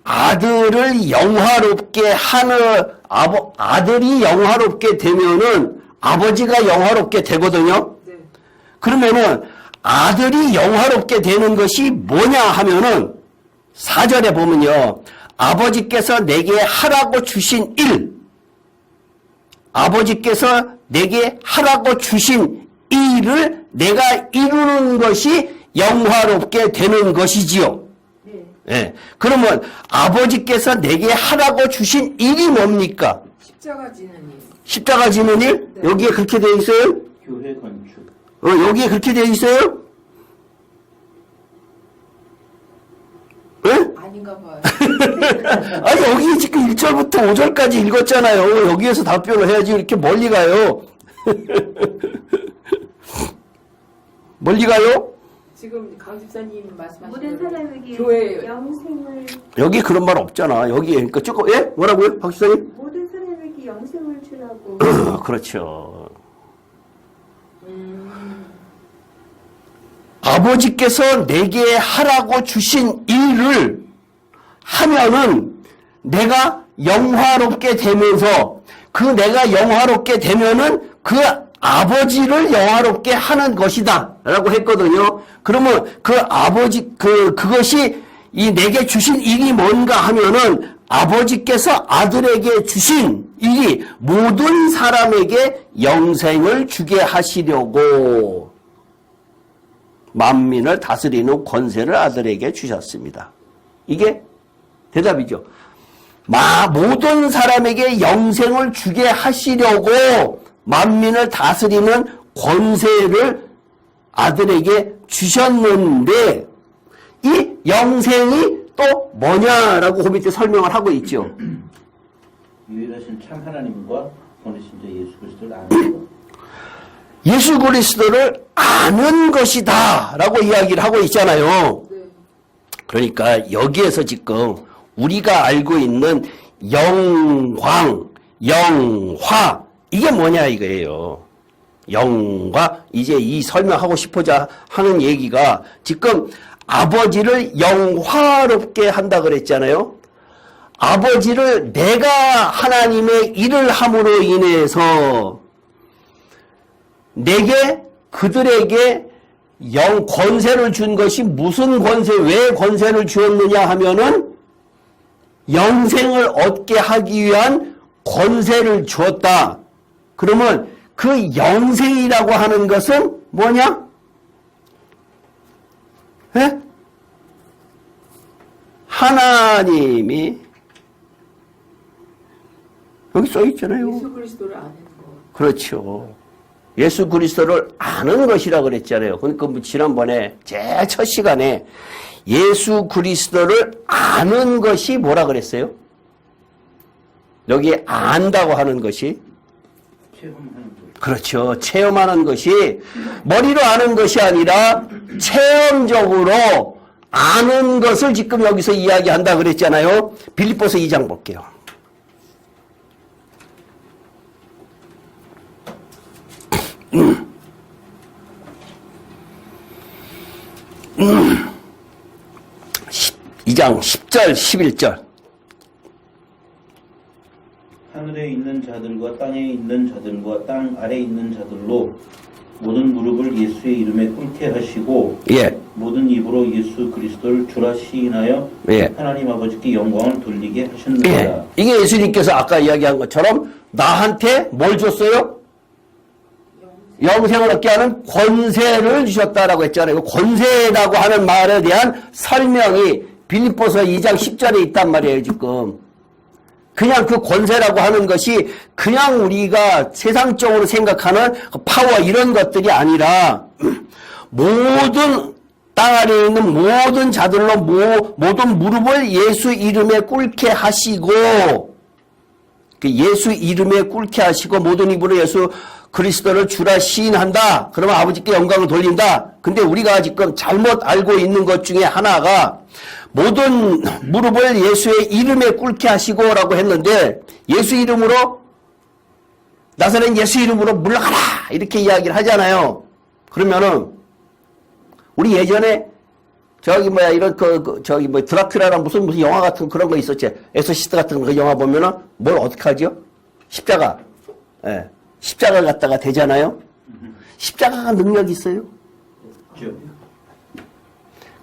아들을 영화롭게 하는 아들이 영화롭게 되면은 아버지가 영화롭게 되거든요. 네. 그러면은 아들이 영화롭게 되는 것이 뭐냐 하면은 4절에 보면요. 아버지께서 내게 하라고 주신 일, 아버지께서 내게 하라고 주신 일을 내가 이루는 것이 영화롭게 되는 것이지요. 예. 그러면 아버지께서 내게 하라고 주신 일이 뭡니까? 십자가 지는 일. 십자가 지는 일? 네. 여기에 그렇게 되어 있어요? 교회 건축. 여기에 그렇게 되어 있어요? 예? 아닌가 봐요. 아니 여기 지금 1절부터 5절까지 읽었잖아요. 여기에서 답변을 해야지 이렇게 멀리 가요. 멀리 가요? 지금 강 집사님 말씀하신 모든 사람에게 교회 영생을 여기 그런 말 없잖아. 여기 그러니까 조금 예? 뭐라고요? 박 지사님? 모든 사람에게 영생을 주라고. 그렇죠. 아버지께서 내게 하라고 주신 일을 하면은 내가 영화롭게 되면서 그 내가 영화롭게 되면은 그 아버지를 영화롭게 하는 것이다 라고 했거든요. 그러면 그 아버지 그것이 이 내게 주신 일이 뭔가 하면은 아버지께서 아들에게 주신 일이 모든 사람에게 영생을 주게 하시려고 만민을 다스리는 권세를 아들에게 주셨습니다. 이게 대답이죠. 모든 사람에게 영생을 주게 하시려고 만민을 다스리는 권세를 아들에게 주셨는데 이 영생이 또 뭐냐라고 그 밑에 설명을 하고 있죠. 유일하신 참 하나님과 보내신 자 예수 그리스도를 아는 것. 예수 그리스도를 아는 것이다 라고 이야기를 하고 있잖아요. 네. 그러니까 여기에서 지금 우리가 알고 있는 영광, 영화 이게 뭐냐 이거예요. 영과 이제 이 설명하고 싶어자 하는 얘기가 지금 아버지를 영화롭게 한다 그랬잖아요. 아버지를 내가 하나님의 일을 함으로 인해서 내게 그들에게 권세를 준 것이 무슨 권세, 왜 권세를 주었느냐 하면은 영생을 얻게 하기 위한 권세를 주었다. 그러면 그 영생이라고 하는 것은 뭐냐? 예? 하나님이 여기 써 있잖아요. 예수 그리스도를 아는 거. 그렇죠. 예수 그리스도를 아는 것이라 그랬잖아요. 그러니까 지난번에 제 첫 시간에 예수 그리스도를 아는 것이 뭐라 그랬어요? 여기 안다고 하는 것이 체험하는 것. 그렇죠. 체험하는 것이 머리로 아는 것이 아니라 체험적으로 아는 것을 지금 여기서 이야기한다 그랬잖아요. 빌립보서 2장 볼게요. 음. 2장 10절 11절 하늘에 있는 자들과 땅에 있는 자들과 땅 아래에 있는 자들로 모든 무릎을 예수의 이름에 꿇게 하시고 예. 모든 입으로 예수 그리스도를 주라 시인하여 예. 하나님 아버지께 영광을 돌리게 하셨느니라. 예. 이게 예수님께서 아까 이야기한 것처럼 나한테 뭘 줬어요? 영생을 얻게 하는 권세를 주셨다라고 했잖아요. 권세라고 하는 말에 대한 설명이 빌립보서 2장 10절에 있단 말이에요, 지금. 그냥 그 권세라고 하는 것이 그냥 우리가 세상적으로 생각하는 파워 이런 것들이 아니라 모든 땅 아래에 있는 모든 자들로 모든 무릎을 예수 이름에 꿇게 하시고 예수 이름에 꿇게 하시고 모든 입으로 예수 그리스도를 주라 시인한다. 그러면 아버지께 영광을 돌린다. 근데 우리가 지금 잘못 알고 있는 것 중에 하나가 모든 무릎을 예수의 이름에 꿇게 하시고라고 했는데 예수 이름으로 나사렛 예수 이름으로 물러가라 이렇게 이야기를 하잖아요. 그러면은 우리 예전에 이런 드라큘라랑 무슨 영화 같은 그런 거 있었지. 엑소시스트 같은 그 영화 보면은 뭘 어떻게 하죠? 십자가. 예. 십자가를 갖다가 대잖아요. 십자가가 능력이 있어요.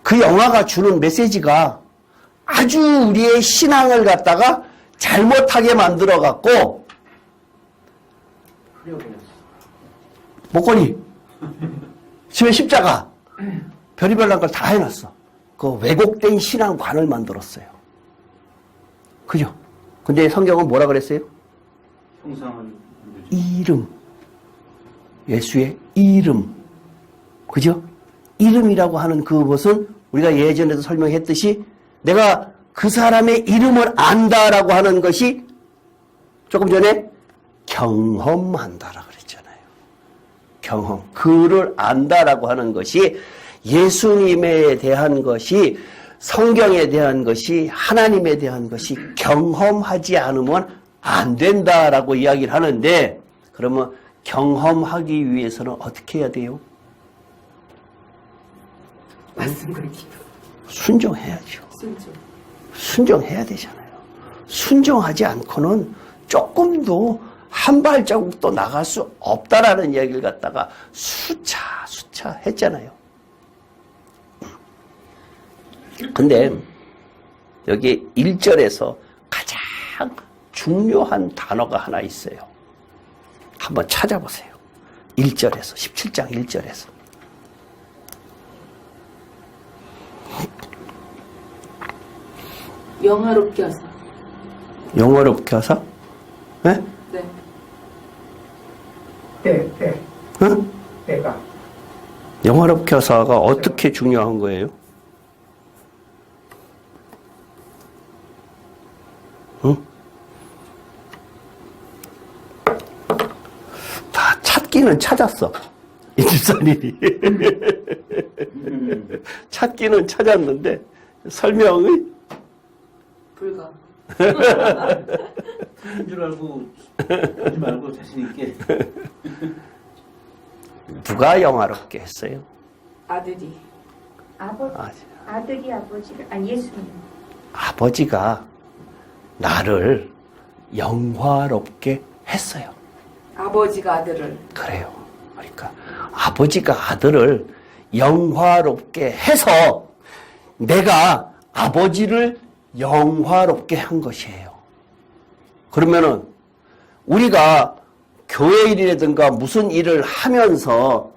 그 영화가 주는 메시지가 아주 우리의 신앙을 갖다가 잘못하게 만들어 갖고 목걸이 집에 십자가 별의별 걸 다 해놨어. 그 왜곡된 신앙관을 만들었어요. 그죠? 근데 성경은 뭐라 그랬어요? 형상은 이름. 예수의 이름. 그죠? 이름이라고 하는 그것은 우리가 예전에도 설명했듯이 내가 그 사람의 이름을 안다라고 하는 것이 조금 전에 경험한다라고 그랬잖아요. 경험. 그를 안다라고 하는 것이 예수님에 대한 것이 성경에 대한 것이 하나님에 대한 것이 경험하지 않으면 안 된다라고 이야기를 하는데 그러면 경험하기 위해서는 어떻게 해야 돼요? 말씀 그렇게 순종해야죠. 순종. 순종해야 되잖아요. 순종하지 않고는 조금도 한 발자국도 나갈 수 없다라는 이야기를 갖다가 수차 했잖아요. 근데 여기 1절에서 가장 중요한 단어가 하나 있어요. 한번 찾아보세요. 1절에서 17장 1절에서 영화롭게 하사. 영어롭게 하사? 네? 네. 응? 내가. 영화롭게 하사가 어떻게 중요한 거예요? 응? 다 찾기는 찾았어. 이 집사님이. 찾기는 찾았는데 설명이 불가. 틀린 줄 알고 하지 말고 자신 있게. 누가 영화롭게 했어요? 아들이. 아들이 아버지를, 예수님. 아버지가 나를 영화롭게 했어요. 아버지가 아들을. 그래요. 그러니까 아버지가 아들을 영화롭게 해서 내가 아버지를 영화롭게 한 것이에요. 그러면은 우리가 교회 일이라든가 무슨 일을 하면서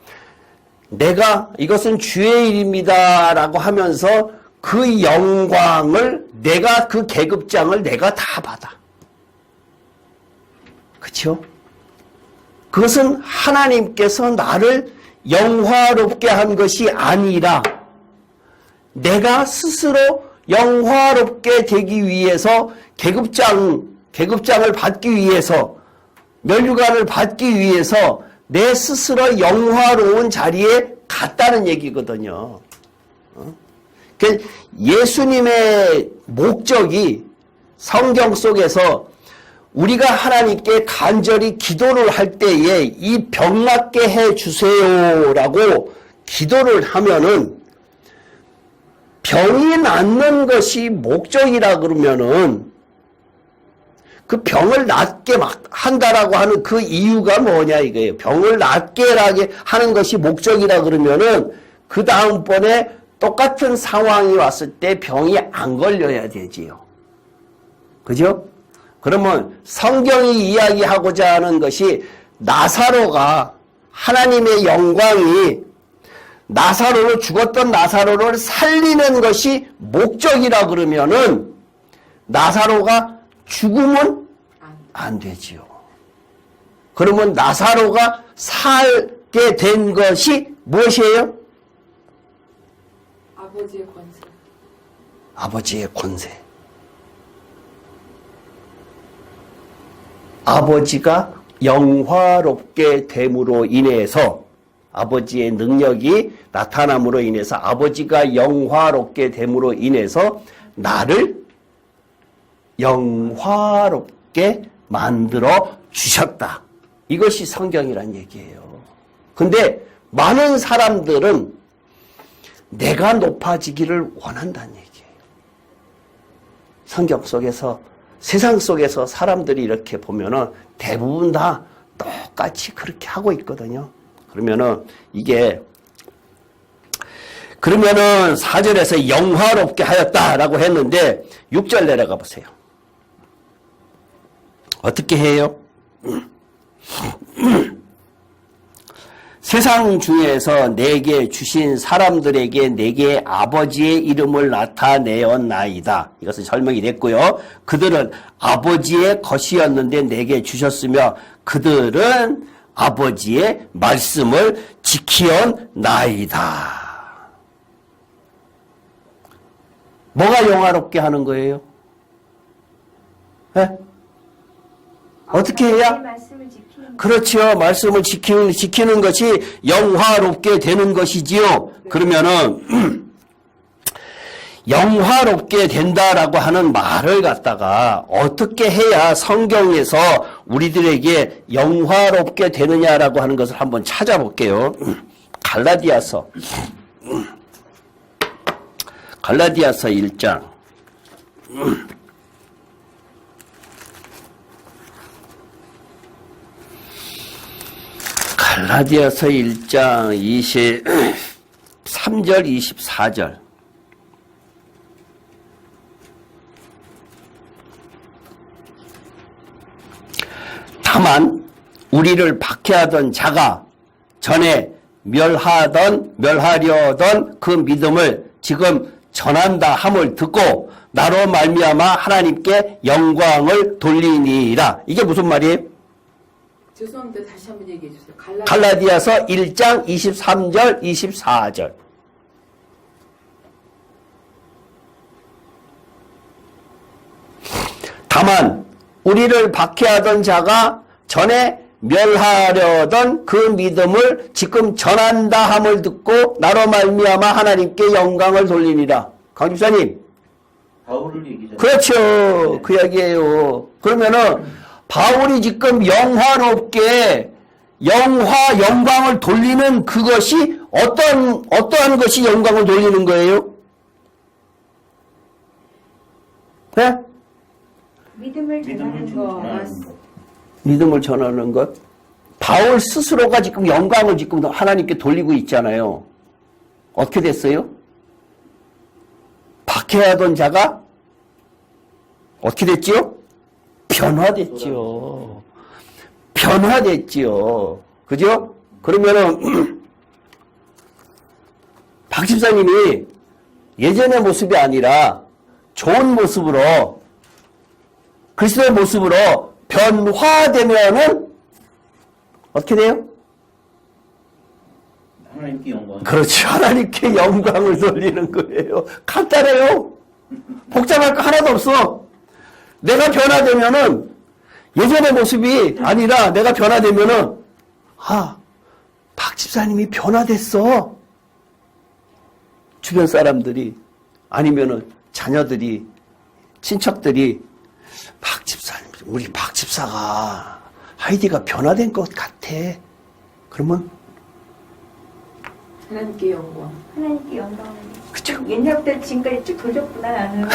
내가 이것은 주의 일입니다 라고 하면서 그 영광을 내가 그 계급장을 내가 다 받아. 그렇죠? 그것은 하나님께서 나를 영화롭게 한 것이 아니라 내가 스스로 영화롭게 되기 위해서 계급장을 받기 위해서 면류관을 받기 위해서 내 스스로 영화로운 자리에 갔다는 얘기거든요. 예수님의 목적이 성경 속에서 우리가 하나님께 간절히 기도를 할 때에 이 병 낫게 해 주세요라고 기도를 하면은 병이 낫는 것이 목적이라 그러면은 그 병을 낫게 막 한다라고 하는 그 이유가 뭐냐 이거예요. 병을 낫게 하는 것이 목적이라 그러면은 그 다음번에 똑같은 상황이 왔을 때 병이 안 걸려야 되지요. 그죠? 그러면 성경이 이야기하고자 하는 것이 나사로가 하나님의 영광이 나사로를 죽었던 나사로를 살리는 것이 목적이라 그러면은 나사로가 죽으면 안 되지요. 그러면 나사로가 살게 된 것이 무엇이에요? 아버지의 권세. 아버지의 권세. 아버지가 영화롭게 됨으로 인해서 아버지의 능력이 나타남으로 인해서 아버지가 영화롭게 됨으로 인해서 나를 영화롭게 만들어 주셨다. 이것이 성경이란 얘기예요. 근데 많은 사람들은 내가 높아지기를 원한다는 얘기예요. 성경 속에서 세상 속에서 사람들이 이렇게 보면은 대부분 다 똑같이 그렇게 하고 있거든요. 그러면은 이게 그러면은 4절에서 영화롭게 하였다라고 했는데 6절 내려가 보세요. 어떻게 해요? 세상 중에서 내게 주신 사람들에게 내게 아버지의 이름을 나타내었나이다. 이것은 설명이 됐고요. 그들은 아버지의 것이었는데 내게 주셨으며 그들은 아버지의 말씀을 지키었나이다. 뭐가 영화롭게 하는 거예요? 네? 어떻게 해야? 말씀을 지키는 그렇죠. 말씀을 지키는 것이 영화롭게 되는 것이지요. 그러면은 영화롭게 된다라고 하는 말을 갖다가 어떻게 해야 성경에서 우리들에게 영화롭게 되느냐라고 하는 것을 한번 찾아볼게요. 갈라디아서 1장 갈라디아서 1장 23절 24절 다만 우리를 박해하던 자가 전에 멸하려던 그 믿음을 지금 전한다 함을 듣고 나로 말미암아 하나님께 영광을 돌리니라. 이게 무슨 말이에요? 죄송합니다. 다시 한번 얘기해 주세요. 갈라디아서 1장 23절, 24절. 다만 우리를 박해하던 자가 전에 멸하려던 그 믿음을 지금 전한다 함을 듣고 나로 말미암아 하나님께 영광을 돌리니라. 강 집사님. 바울을 얘기잖아요. 그렇죠. 그 이야기예요. 그러면은 바울이 지금 영화롭게 영광을 돌리는 그것이 어떠한 것이 영광을 돌리는 거예요? 네? 믿음을 전하는 지금 거. 전하는 것. 믿음을 전하는 것. 바울 스스로가 지금 영광을 지금 하나님께 돌리고 있잖아요. 어떻게 됐어요? 박해하던 자가 어떻게 됐지요? 변화됐지요. 변화됐지요. 그죠? 그러면은 박 집사님이 예전의 모습이 아니라 좋은 모습으로 그리스도의 모습으로 변화되면은 어떻게 돼요? 하나님께 영광. 그렇죠. 하나님께 영광을 돌리는 거예요. 간단해요. 복잡할 거 하나도 없어. 내가 변화되면은 예전의 모습이 아니라 내가 변화되면은 박 집사님이 변화됐어. 주변 사람들이 아니면은 자녀들이 친척들이 박 집사님, 우리 박 집사가 하이디가 변화된 것 같아. 그러면 하나님께 영광. 하나님께 영광을. 그쵸. 옛날부터 지금까지 쭉 돌렸구나 나는.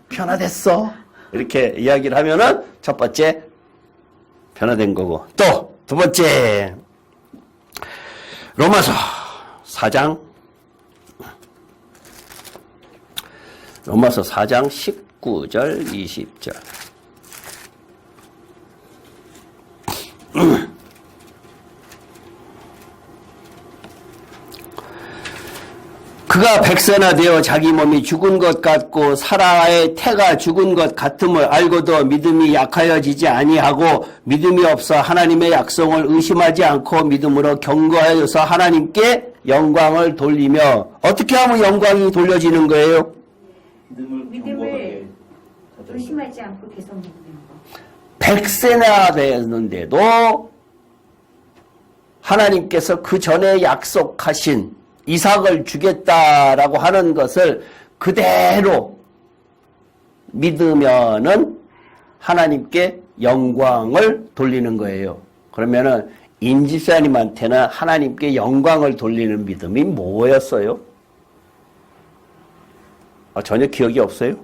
변화됐어. 이렇게 이야기를 하면은 첫 번째 변화된 거고. 또 두 번째 로마서 4장 19절 20절. 그가 백세나 되어 자기 몸이 죽은 것 같고 사라의 태가 죽은 것 같음을 알고도 믿음이 약하여지지 아니하고 믿음이 없어 하나님의 약속을 의심하지 않고 믿음으로 견고하여서 하나님께 영광을 돌리며 어떻게 하면 영광이 돌려지는 거예요? 믿음을 견고하게 가져야 의심하지 않고 계속 믿는 거. 백세나 되었는데도 하나님께서 그 전에 약속하신 이삭을 주겠다라고 하는 것을 그대로 믿으면은 하나님께 영광을 돌리는 거예요. 그러면은 임집사님한테는 하나님께 영광을 돌리는 믿음이 뭐였어요? 전혀 기억이 없어요?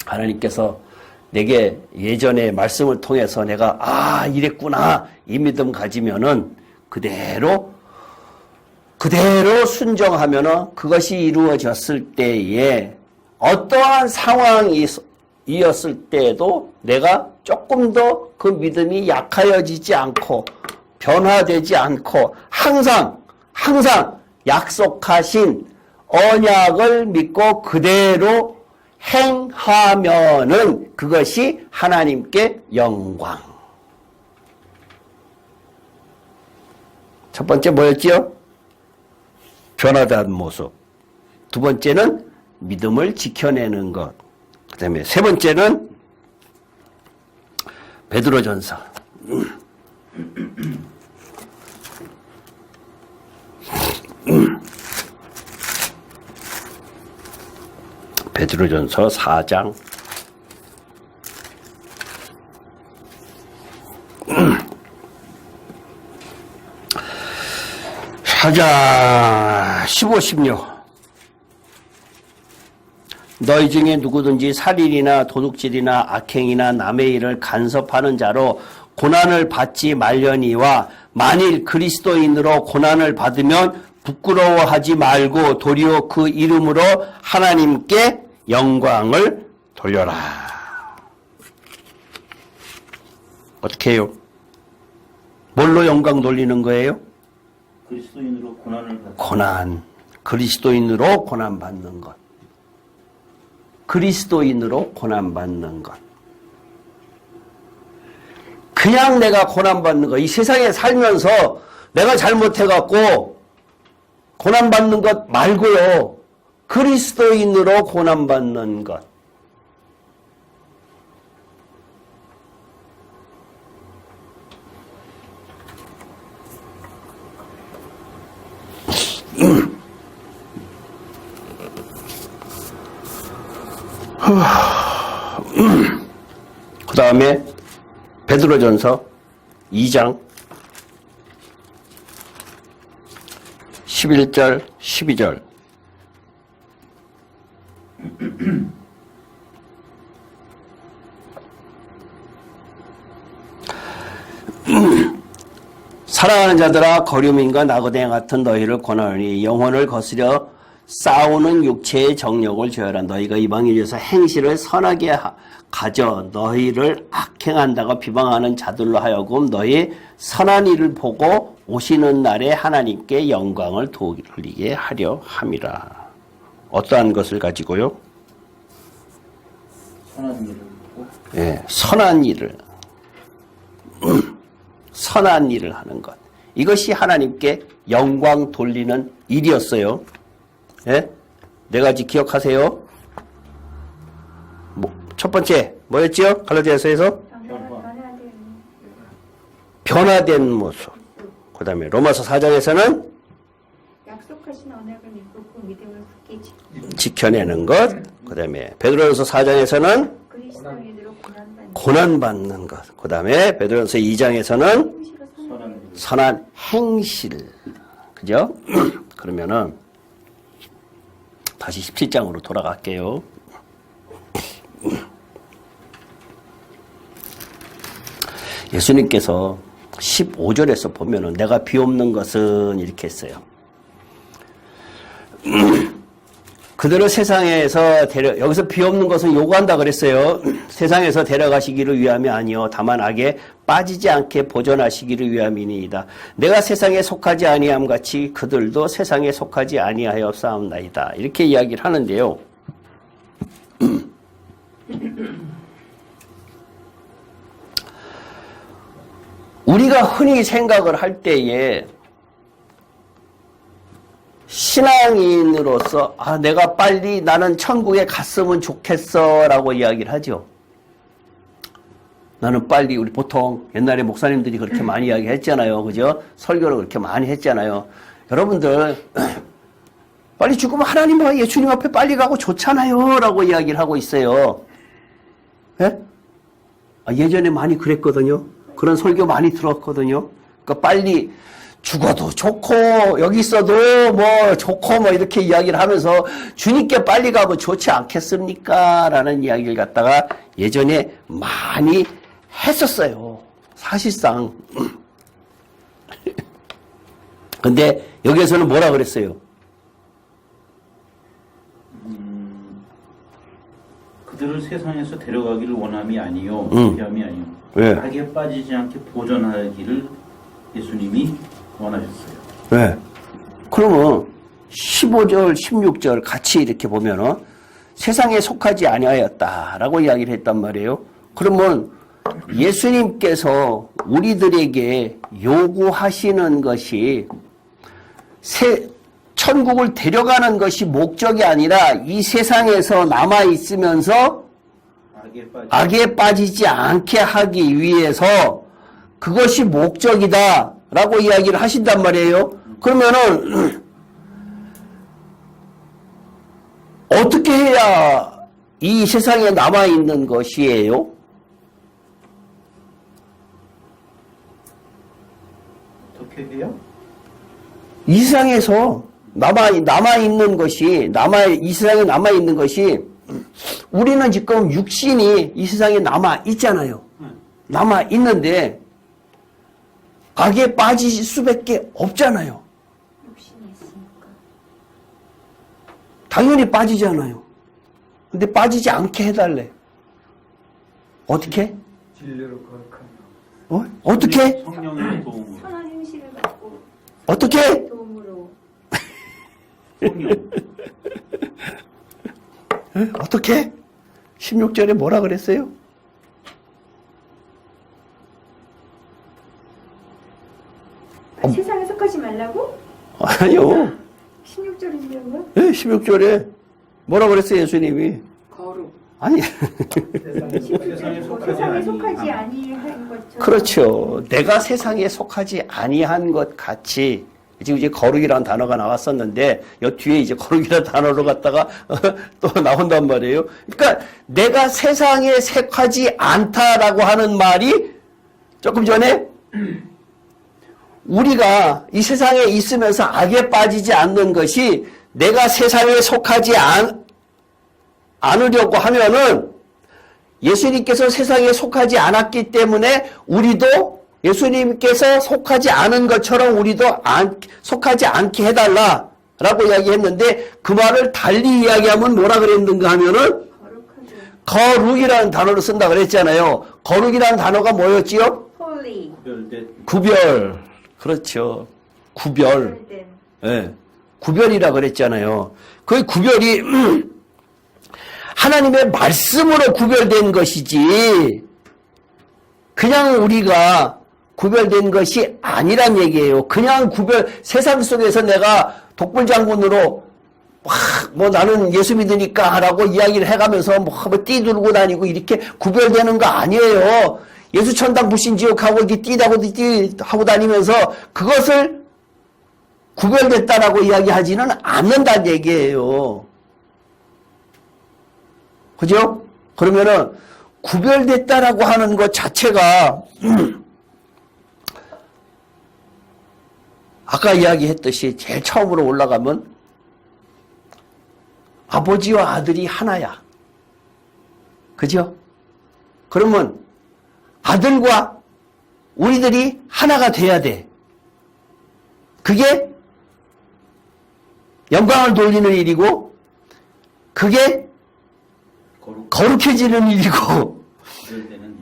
하나님께서 내게 예전에 말씀을 통해서 내가 이랬구나 이 믿음 가지면은 그대로 순종하면은 그것이 이루어졌을 때에 어떠한 상황이었을 때도 내가 조금 더 그 믿음이 약하여지지 않고 변화되지 않고 항상 약속하신 언약을 믿고 그대로 행하면은 그것이 하나님께 영광. 첫 번째 뭐였지요? 변화된 모습. 두 번째는 믿음을 지켜내는 것. 그 다음에 세 번째는 베드로전서. 베드로전서 4장 15, 16 너희 중에 누구든지 살인이나 도둑질이나 악행이나 남의 일을 간섭하는 자로 고난을 받지 말려니와 만일 그리스도인으로 고난을 받으면 부끄러워하지 말고 도리어 그 이름으로 하나님께 영광을 돌려라. 어떻게 해요? 뭘로 영광 돌리는 거예요? 그리스도인으로 고난을 받는 고난. 그리스도인으로 고난 받는 것. 그리스도인으로 고난받는 것. 그냥 내가 고난받는 것. 이 세상에 살면서 내가 잘못해갖고 고난받는 것 말고요. 그리스도인으로 고난받는 것. 그 다음에 베드로전서 2장 11절 12절 사랑하는 자들아 거류민과 나그네 같은 너희를 권하노니 영혼을 거스려 싸우는 육체의 정욕을 제어하라. 너희가 이방인에서 행실을 선하게 가져 너희를 악행한다고 비방하는 자들로 하여금 너희 선한 일을 보고 오시는 날에 하나님께 영광을 돌리게 하려 함이라. 어떠한 것을 가지고요? 선한 일을 보고 예, 선한 일을 선한 일을 하는 것. 이것이 하나님께 영광 돌리는 일이었어요. 예? 네 가지 기억하세요. 첫 번째 뭐였죠? 갈라디아서에서 변화된 모습. 그 다음에 로마서 4장에서는 약속하신 언약을 믿고 그 믿음을 굳게 지켜내는 것. 그 다음에 베드로전서 4장에서는 그리스도인으로 고난받는 것. 그 다음에 베드로전서 2장에서는 선한 행실. 그죠? 그러면은 다시 17장으로 돌아갈게요. 예수님께서 15절에서 보면은 내가 비옵는 것은 이렇게 했어요. 그들을 세상에서 여기서 비옵는 것은 요구한다 그랬어요. 세상에서 데려가시기를 위함이 아니요 다만 악에 빠지지 않게 보존하시기를 위함이니이다. 내가 세상에 속하지 아니함 같이 그들도 세상에 속하지 아니하여 싸움나이다. 이렇게 이야기를 하는데요. 우리가 흔히 생각을 할 때에 신앙인으로서 내가 빨리 나는 천국에 갔으면 좋겠어 라고 이야기를 하죠. 나는 빨리 우리 보통 옛날에 목사님들이 그렇게 많이 이야기했잖아요. 그죠? 설교를 그렇게 많이 했잖아요. 여러분들 빨리 죽으면 하나님과 예수님 앞에 빨리 가고 좋잖아요 라고 이야기를 하고 있어요. 예? 예전에 많이 그랬거든요. 그런 설교 많이 들었거든요. 그러니까 빨리 죽어도 좋고 여기 있어도 뭐 좋고 뭐 이렇게 이야기를 하면서 주님께 빨리 가면 좋지 않겠습니까? 라는 이야기를 갖다가 예전에 많이 했었어요. 사실상. 근데 여기에서는 뭐라 그랬어요? 그들을 세상에서 데려가기를 원함이 아니요 피함이 아니요 왜? 악에 빠지지 않게 보존하기를 예수님이 원하셨어요. 왜? 그러면 15절, 16절 같이 이렇게 보면은 세상에 속하지 아니하였다라고 이야기를 했단 말이에요. 그러면 예수님께서 우리들에게 요구하시는 것이 천국을 데려가는 것이 목적이 아니라 이 세상에서 남아 있으면서 악에 빠지지 않게 하기 위해서 그것이 목적이다 라고 이야기를 하신단 말이에요. 그러면은 어떻게 해야 이 세상에 남아있는 것이에요? 어떻게 해요? 이 세상에서 남아있는 것이 이 세상에 남아있는 것이 우리는 지금 육신이 이 세상에 남아있잖아요. 남아있는데 악에 빠질 수밖에 없잖아요. 욕심이 있으니까. 당연히 빠지잖아요. 근데 빠지지 않게 해달래. 어떻게? 진리로 거룩한 어떻게? 성령의 도움으로. 선한 행실을 갖고 어떻게? 도움으로 성령. 어떻게? 16절에 뭐라 그랬어요? 세상에 속하지 말라고? 아니요. 16절이냐고요? 네, 16절에 뭐라 그랬어요, 예수님이? 거룩. 아니. 세상에 세상에 속하지 아니한 것처럼. 그렇죠. 내가 세상에 속하지 아니한 것 같이. 지금 이제 거룩이라는 단어가 나왔었는데, 여 뒤에 이제 거룩이라는 단어로 갖다가 또 나온단 말이에요. 그러니까 내가 세상에 속하지 않다라고 하는 말이 조금 전에 우리가 이 세상에 있으면서 악에 빠지지 않는 것이 내가 세상에 속하지 않으려고 하면은 예수님께서 세상에 속하지 않았기 때문에 우리도 예수님께서 속하지 않은 것처럼 우리도 속하지 않게 해달라라고 이야기했는데 그 말을 달리 이야기하면 뭐라 그랬는가 하면은 거룩이라는 단어를 쓴다 그랬잖아요. 거룩이라는 단어가 뭐였지요? holy. 구별. 그렇죠. 구별. 예. 구별이라 그랬잖아요. 그 구별이 하나님의 말씀으로 구별된 것이지 그냥 우리가 구별된 것이 아니란 얘기예요. 그냥 세상 속에서 내가 독불장군으로 뭐 나는 예수 믿으니까 라고 이야기를 해가면서 뭐 띠두르고 다니고 이렇게 구별되는 거 아니에요. 예수 천당 불신 지옥하고 이렇게 띠하고 다니면서 그것을 구별됐다라고 이야기하지는 않는다는 얘기예요. 그죠? 그러면은 구별됐다라고 하는 것 자체가 아까 이야기했듯이 제일 처음으로 올라가면 아버지와 아들이 하나야. 그죠? 그러면 아들과 우리들이 하나가 돼야 돼. 그게 영광을 돌리는 일이고 그게 거룩해지는 일이고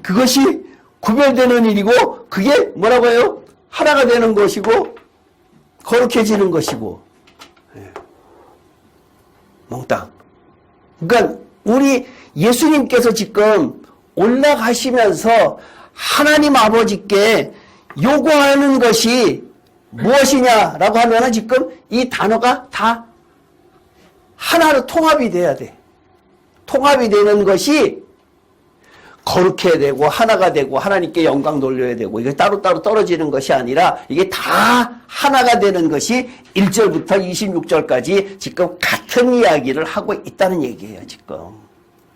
그것이 구별되는 일이고 그게 뭐라고 해요? 하나가 되는 것이고 거룩해지는 것이고. 몽땅. 그러니까 우리 예수님께서 지금 올라가시면서 하나님 아버지께 요구하는 것이 무엇이냐라고 하면은 지금 이 단어가 다 하나로 통합이 돼야 돼. 통합이 되는 것이 거룩해야 되고 하나가 되고 하나님께 영광 돌려야 되고 이게 따로따로 떨어지는 것이 아니라 이게 다 하나가 되는 것이 1절부터 26절까지 지금 같은 이야기를 하고 있다는 얘기예요, 지금.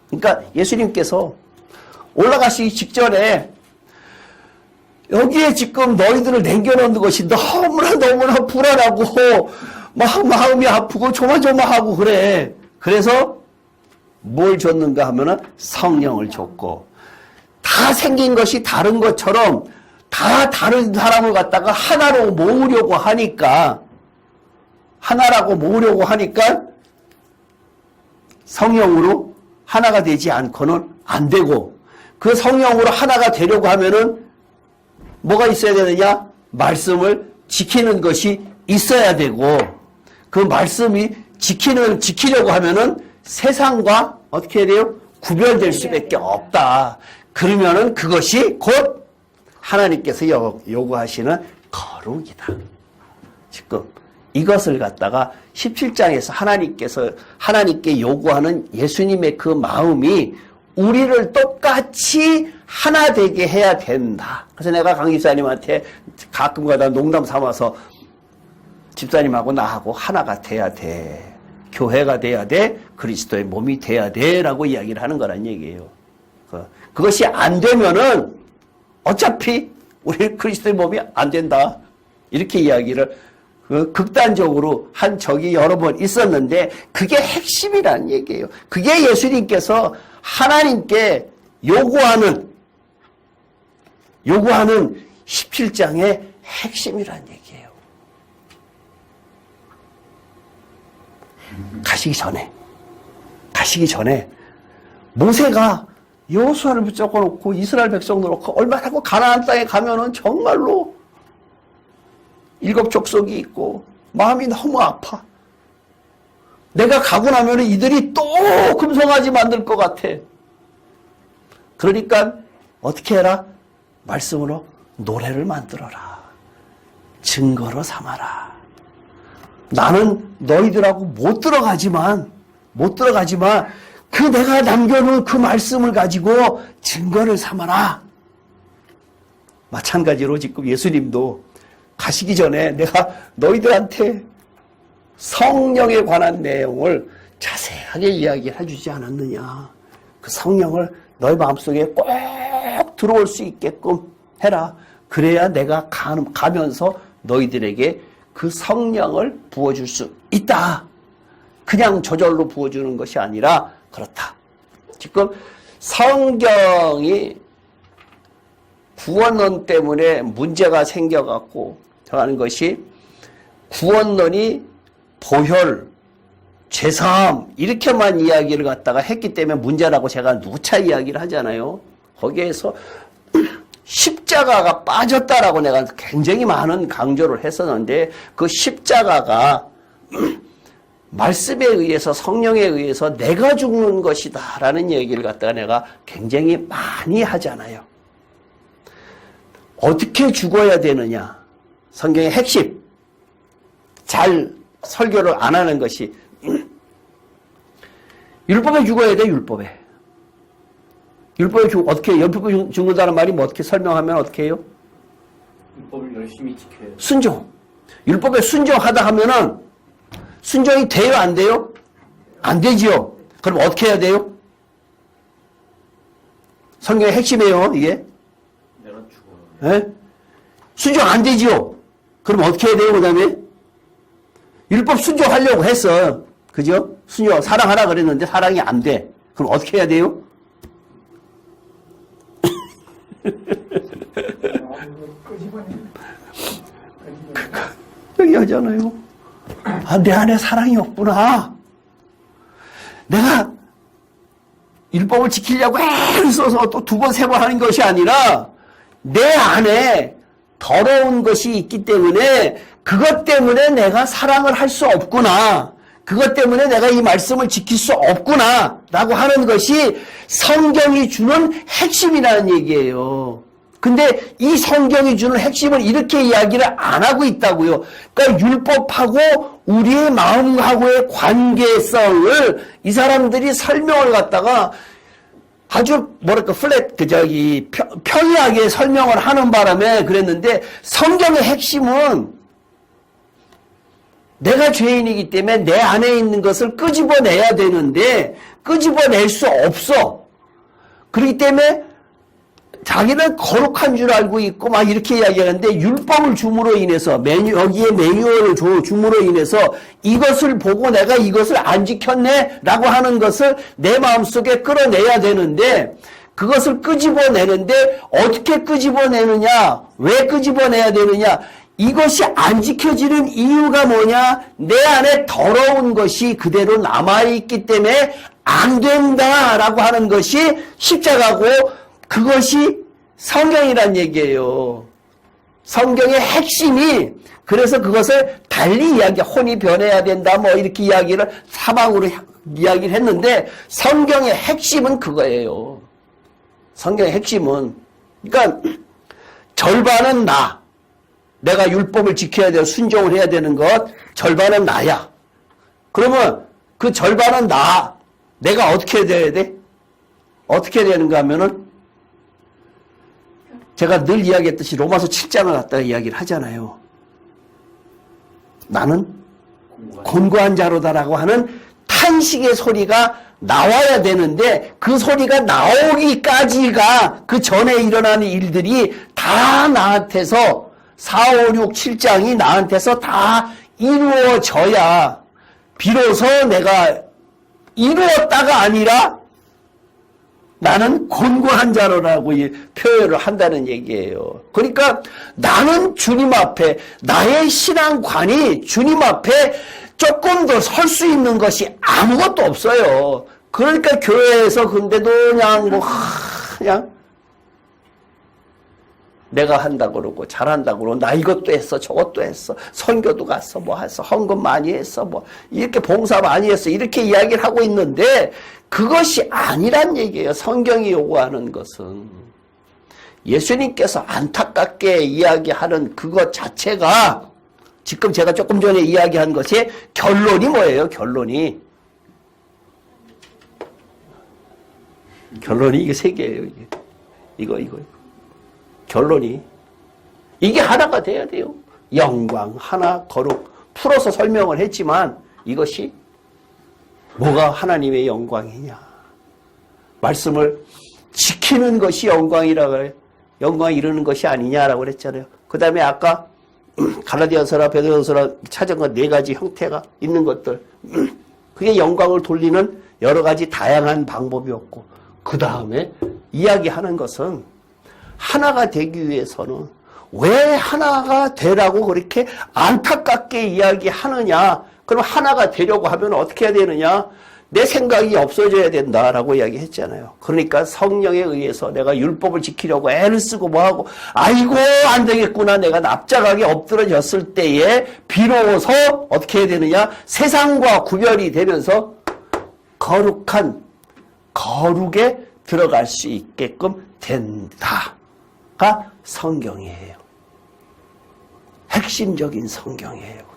그러니까 예수님께서 올라가시기 직전에 여기에 지금 너희들을 남겨놓는 것이 너무나 불안하고 마음이 아프고 조마조마하고 그래. 그래서 뭘 줬는가 하면은 성령을 줬고 다 생긴 것이 다른 것처럼 다 다른 사람을 갖다가 하나로 모으려고 하니까 성령으로 하나가 되지 않고는 안 되고 그 성령으로 하나가 되려고 하면은 뭐가 있어야 되느냐? 말씀을 지키는 것이 있어야 되고 그 말씀이 지키려고 하면은 세상과 어떻게 해야 돼요? 구별될 수밖에 없다. 그러면은 그것이 곧 하나님께서 요구하시는 거룩이다. 지금 이것을 갖다가 17장에서 하나님께 요구하는 예수님의 그 마음이 우리를 똑같이 하나 되게 해야 된다. 그래서 내가 강 집사님한테 가끔가다 농담 삼아서 집사님하고 나하고 하나가 돼야 돼. 교회가 돼야 돼. 그리스도의 몸이 돼야 돼. 라고 이야기를 하는 거란 얘기예요. 그것이 안 되면은 어차피 우리 그리스도의 몸이 안 된다. 이렇게 이야기를 극단적으로 한 적이 여러 번 있었는데 그게 핵심이라는 얘기예요. 그게 예수님께서 하나님께 요구하는 17장의 핵심이라는 얘기예요. 가시기 전에 모세가 여호수아를 붙잡고 놓고 이스라엘 백성 놓고 얼마나 하고 가나안 땅에 가면은 정말로 7 족속이 있고 마음이 너무 아파. 내가 가고 나면은 이들이 또 금송아지 만들 것 같아. 그러니까 어떻게 해라? 말씀으로 노래를 만들어라. 증거로 삼아라. 나는 너희들하고 못 들어가지만 그 내가 남겨놓은 그 말씀을 가지고 증거를 삼아라. 마찬가지로 지금 예수님도 가시기 전에 내가 너희들한테 성령에 관한 내용을 자세하게 이야기해 주지 않았느냐. 그 성령을 너희 마음속에 꼭 들어올 수 있게끔 해라. 그래야 내가 가면서 너희들에게 그 성령을 부어줄 수 있다. 그냥 저절로 부어주는 것이 아니라 그렇다. 지금 성경이 구원론 때문에 문제가 생겨갖고 하는 것이 구원론이 보혈, 죄사함 이렇게만 이야기를 갖다가 했기 때문에 문제라고 제가 누차 이야기를 하잖아요. 거기에서 십자가가 빠졌다라고 내가 굉장히 많은 강조를 했었는데 그 십자가가 말씀에 의해서 성령에 의해서 내가 죽는 것이다 라는 얘기를 갖다가 내가 굉장히 많이 하잖아요. 어떻게 죽어야 되느냐. 성경의 핵심. 잘 설교를 안 하는 것이 율법에 죽어야 돼. 율법에 어떻게 해요? 율법에 죽는다는 말이 뭐 어떻게 설명하면 어떻게 해요? 율법을 열심히 지켜야 돼. 순종. 율법에 순종하다 하면은 순종이 돼요? 안 돼요? 안 되지요. 그럼 어떻게 해야 돼요? 성경의 핵심이에요, 이게. 내가 죽어요. 예? 순종 안 되지요. 그럼 어떻게 해야 돼요, 그 다음에? 율법 순종하려고 했어. 그죠? 순종, 사랑하라 그랬는데 사랑이 안 돼. 그럼 어떻게 해야 돼요? 얘기하잖아요. 아, 내 안에 사랑이 없구나. 내가 율법을 지키려고 애써서 또 두 번, 세 번 하는 것이 아니라 내 안에 더러운 것이 있기 때문에 그것 때문에 내가 사랑을 할 수 없구나. 그것 때문에 내가 이 말씀을 지킬 수 없구나. 라고 하는 것이 성경이 주는 핵심이라는 얘기예요. 근데 이 성경이 주는 핵심을 이렇게 이야기를 안 하고 있다고요. 그러니까 율법하고 우리의 마음하고의 관계성을 이 사람들이 설명을 갖다가 아주 뭐랄까 평이하게 설명을 하는 바람에 그랬는데 성경의 핵심은 내가 죄인이기 때문에 내 안에 있는 것을 끄집어내야 되는데 끄집어낼 수 없어. 그렇기 때문에 자기는 거룩한 줄 알고 있고 막 이렇게 이야기하는데 율법을 줌으로 인해서 여기에 매뉴얼을 줌으로 인해서 이것을 보고 내가 이것을 안 지켰네 라고 하는 것을 내 마음속에 끌어내야 되는데 그것을 끄집어내는데 어떻게 끄집어내느냐, 왜 끄집어내야 되느냐, 이것이 안 지켜지는 이유가 뭐냐, 내 안에 더러운 것이 그대로 남아있기 때문에 안 된다라고 하는 것이 십자가고 그것이 성경이란 얘기예요. 성경의 핵심이 그래서 그것을 달리 혼이 변해야 된다 뭐 이렇게 이야기를 사방으로 이야기를 했는데 성경의 핵심은 그거예요. 성경의 핵심은 그러니까 절반은 나. 내가 율법을 지켜야 되고 순종을 해야 되는 것 절반은 나야. 그러면 그 절반은 나. 내가 어떻게 돼야 돼? 어떻게 되는가 하면은 제가 늘 이야기했듯이 로마서 7장을 갖다가 이야기를 하잖아요. 나는 곤고한 자로다라고 하는 탄식의 소리가 나와야 되는데 그 소리가 나오기까지가 그 전에 일어나는 일들이 다 나한테서 4, 5, 6, 7장이 나한테서 다 이루어져야 비로소 내가 이루었다가 아니라 나는 곤고한 자로라고 표현을 한다는 얘기예요. 그러니까 나는 주님 앞에 나의 신앙관이 주님 앞에 조금 더 설 수 있는 것이 아무것도 없어요. 그러니까 교회에서 근데도 그냥 내가 한다 그러고 잘한다 그러고 나 이것도 했어 저것도 했어 선교도 갔어 뭐 했어 헌금 많이 했어 뭐 이렇게 봉사 많이 했어 이렇게 이야기를 하고 있는데 그것이 아니란 얘기예요. 성경이 요구하는 것은 예수님께서 안타깝게 이야기하는 그것 자체가 지금 제가 조금 전에 이야기한 것의 결론이 뭐예요? 결론이 이게 세 개예요. 이거 결론이 이게 하나가 돼야 돼요. 영광, 하나, 거룩 풀어서 설명을 했지만 이것이 뭐가 하나님의 영광이냐? 말씀을 지키는 것이 영광이라고 해요. 영광이 이루는 것이 아니냐라고 그랬잖아요. 그 다음에 아까 갈라디아서나 베드로서나 찾은 건 네 가지 형태가 있는 것들. 그게 영광을 돌리는 여러 가지 다양한 방법이었고 그 다음에 이야기하는 것은 하나가 되기 위해서는 왜 하나가 되라고 그렇게 안타깝게 이야기하느냐. 그럼 하나가 되려고 하면 어떻게 해야 되느냐. 내 생각이 없어져야 된다라고 이야기했잖아요. 그러니까 성령에 의해서 내가 율법을 지키려고 애를 쓰고 뭐하고 아이고 안 되겠구나 내가 납작하게 엎드러졌을 때에 비로소 어떻게 해야 되느냐. 세상과 구별이 되면서 거룩한 거룩에 들어갈 수 있게끔 된다가 성경이에요. 핵심적인 성경이에요.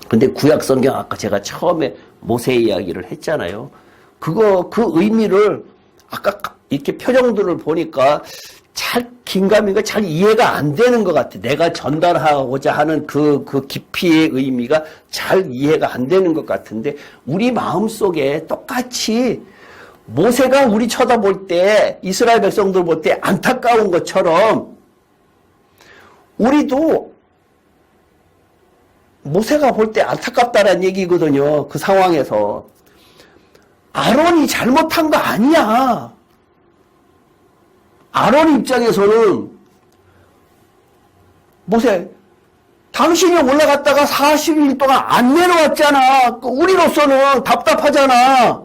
근데 구약 성경 아까 제가 처음에 모세 이야기를 했잖아요. 그 의미를 아까 이렇게 표정들을 보니까 잘 긴가민가 잘 이해가 안 되는 것 같아. 내가 전달하고자 하는 그 깊이의 의미가 잘 이해가 안 되는 것 같은데 우리 마음속에 똑같이 모세가 우리 쳐다볼 때 이스라엘 백성들 볼 때 안타까운 것처럼 우리도 모세가 볼 때 안타깝다는 얘기거든요. 그 상황에서. 아론이 잘못한 거 아니야. 아론 입장에서는 모세 당신이 올라갔다가 40일 동안 안 내려왔잖아. 우리로서는 답답하잖아.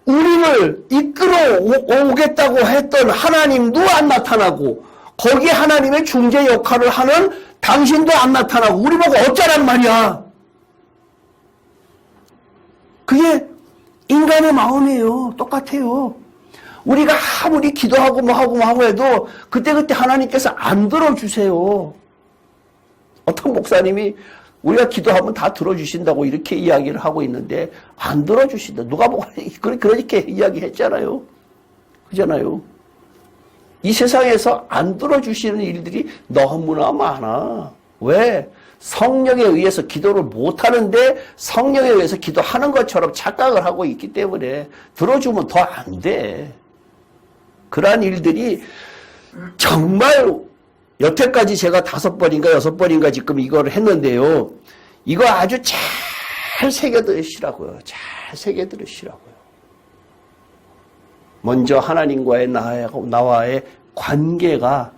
우리를 이끌어 오겠다고 했던 하나님도 안 나타나고 거기에 하나님의 중재 역할을 하는 당신도 안 나타나고 우리 보고 어쩌란 말이야. 그게 인간의 마음이에요. 똑같아요. 우리가 아무리 기도하고 뭐하고 해도 그때그때 하나님께서 안 들어주세요. 어떤 목사님이 우리가 기도하면 다 들어주신다고 이렇게 이야기를 하고 있는데 안 들어주신다. 누가 뭐 그렇게 이야기했잖아요. 그잖아요. 이 세상에서 안 들어주시는 일들이 너무나 많아. 왜? 성령에 의해서 기도를 못하는데 성령에 의해서 기도하는 것처럼 착각을 하고 있기 때문에 들어주면 더 안 돼. 그러한 일들이 정말 여태까지 제가 5번인가 6번인가 지금 이걸 했는데요. 이거 아주 잘 새겨들으시라고요. 잘 새겨들으시라고요. 먼저 하나님과의 나와의 관계가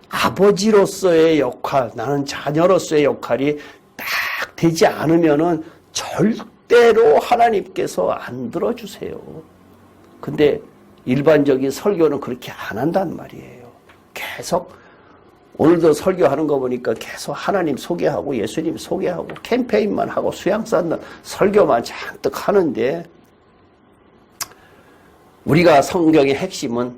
아버지로서의 역할, 나는 자녀로서의 역할이 딱 되지 않으면은 절대로 하나님께서 안 들어주세요. 근데 일반적인 설교는 그렇게 안 한단 말이에요. 계속 오늘도 설교하는 거 보니까 계속 하나님 소개하고 예수님 소개하고 캠페인만 하고 수양 쌓는 설교만 잔뜩 하는데 우리가 성경의 핵심은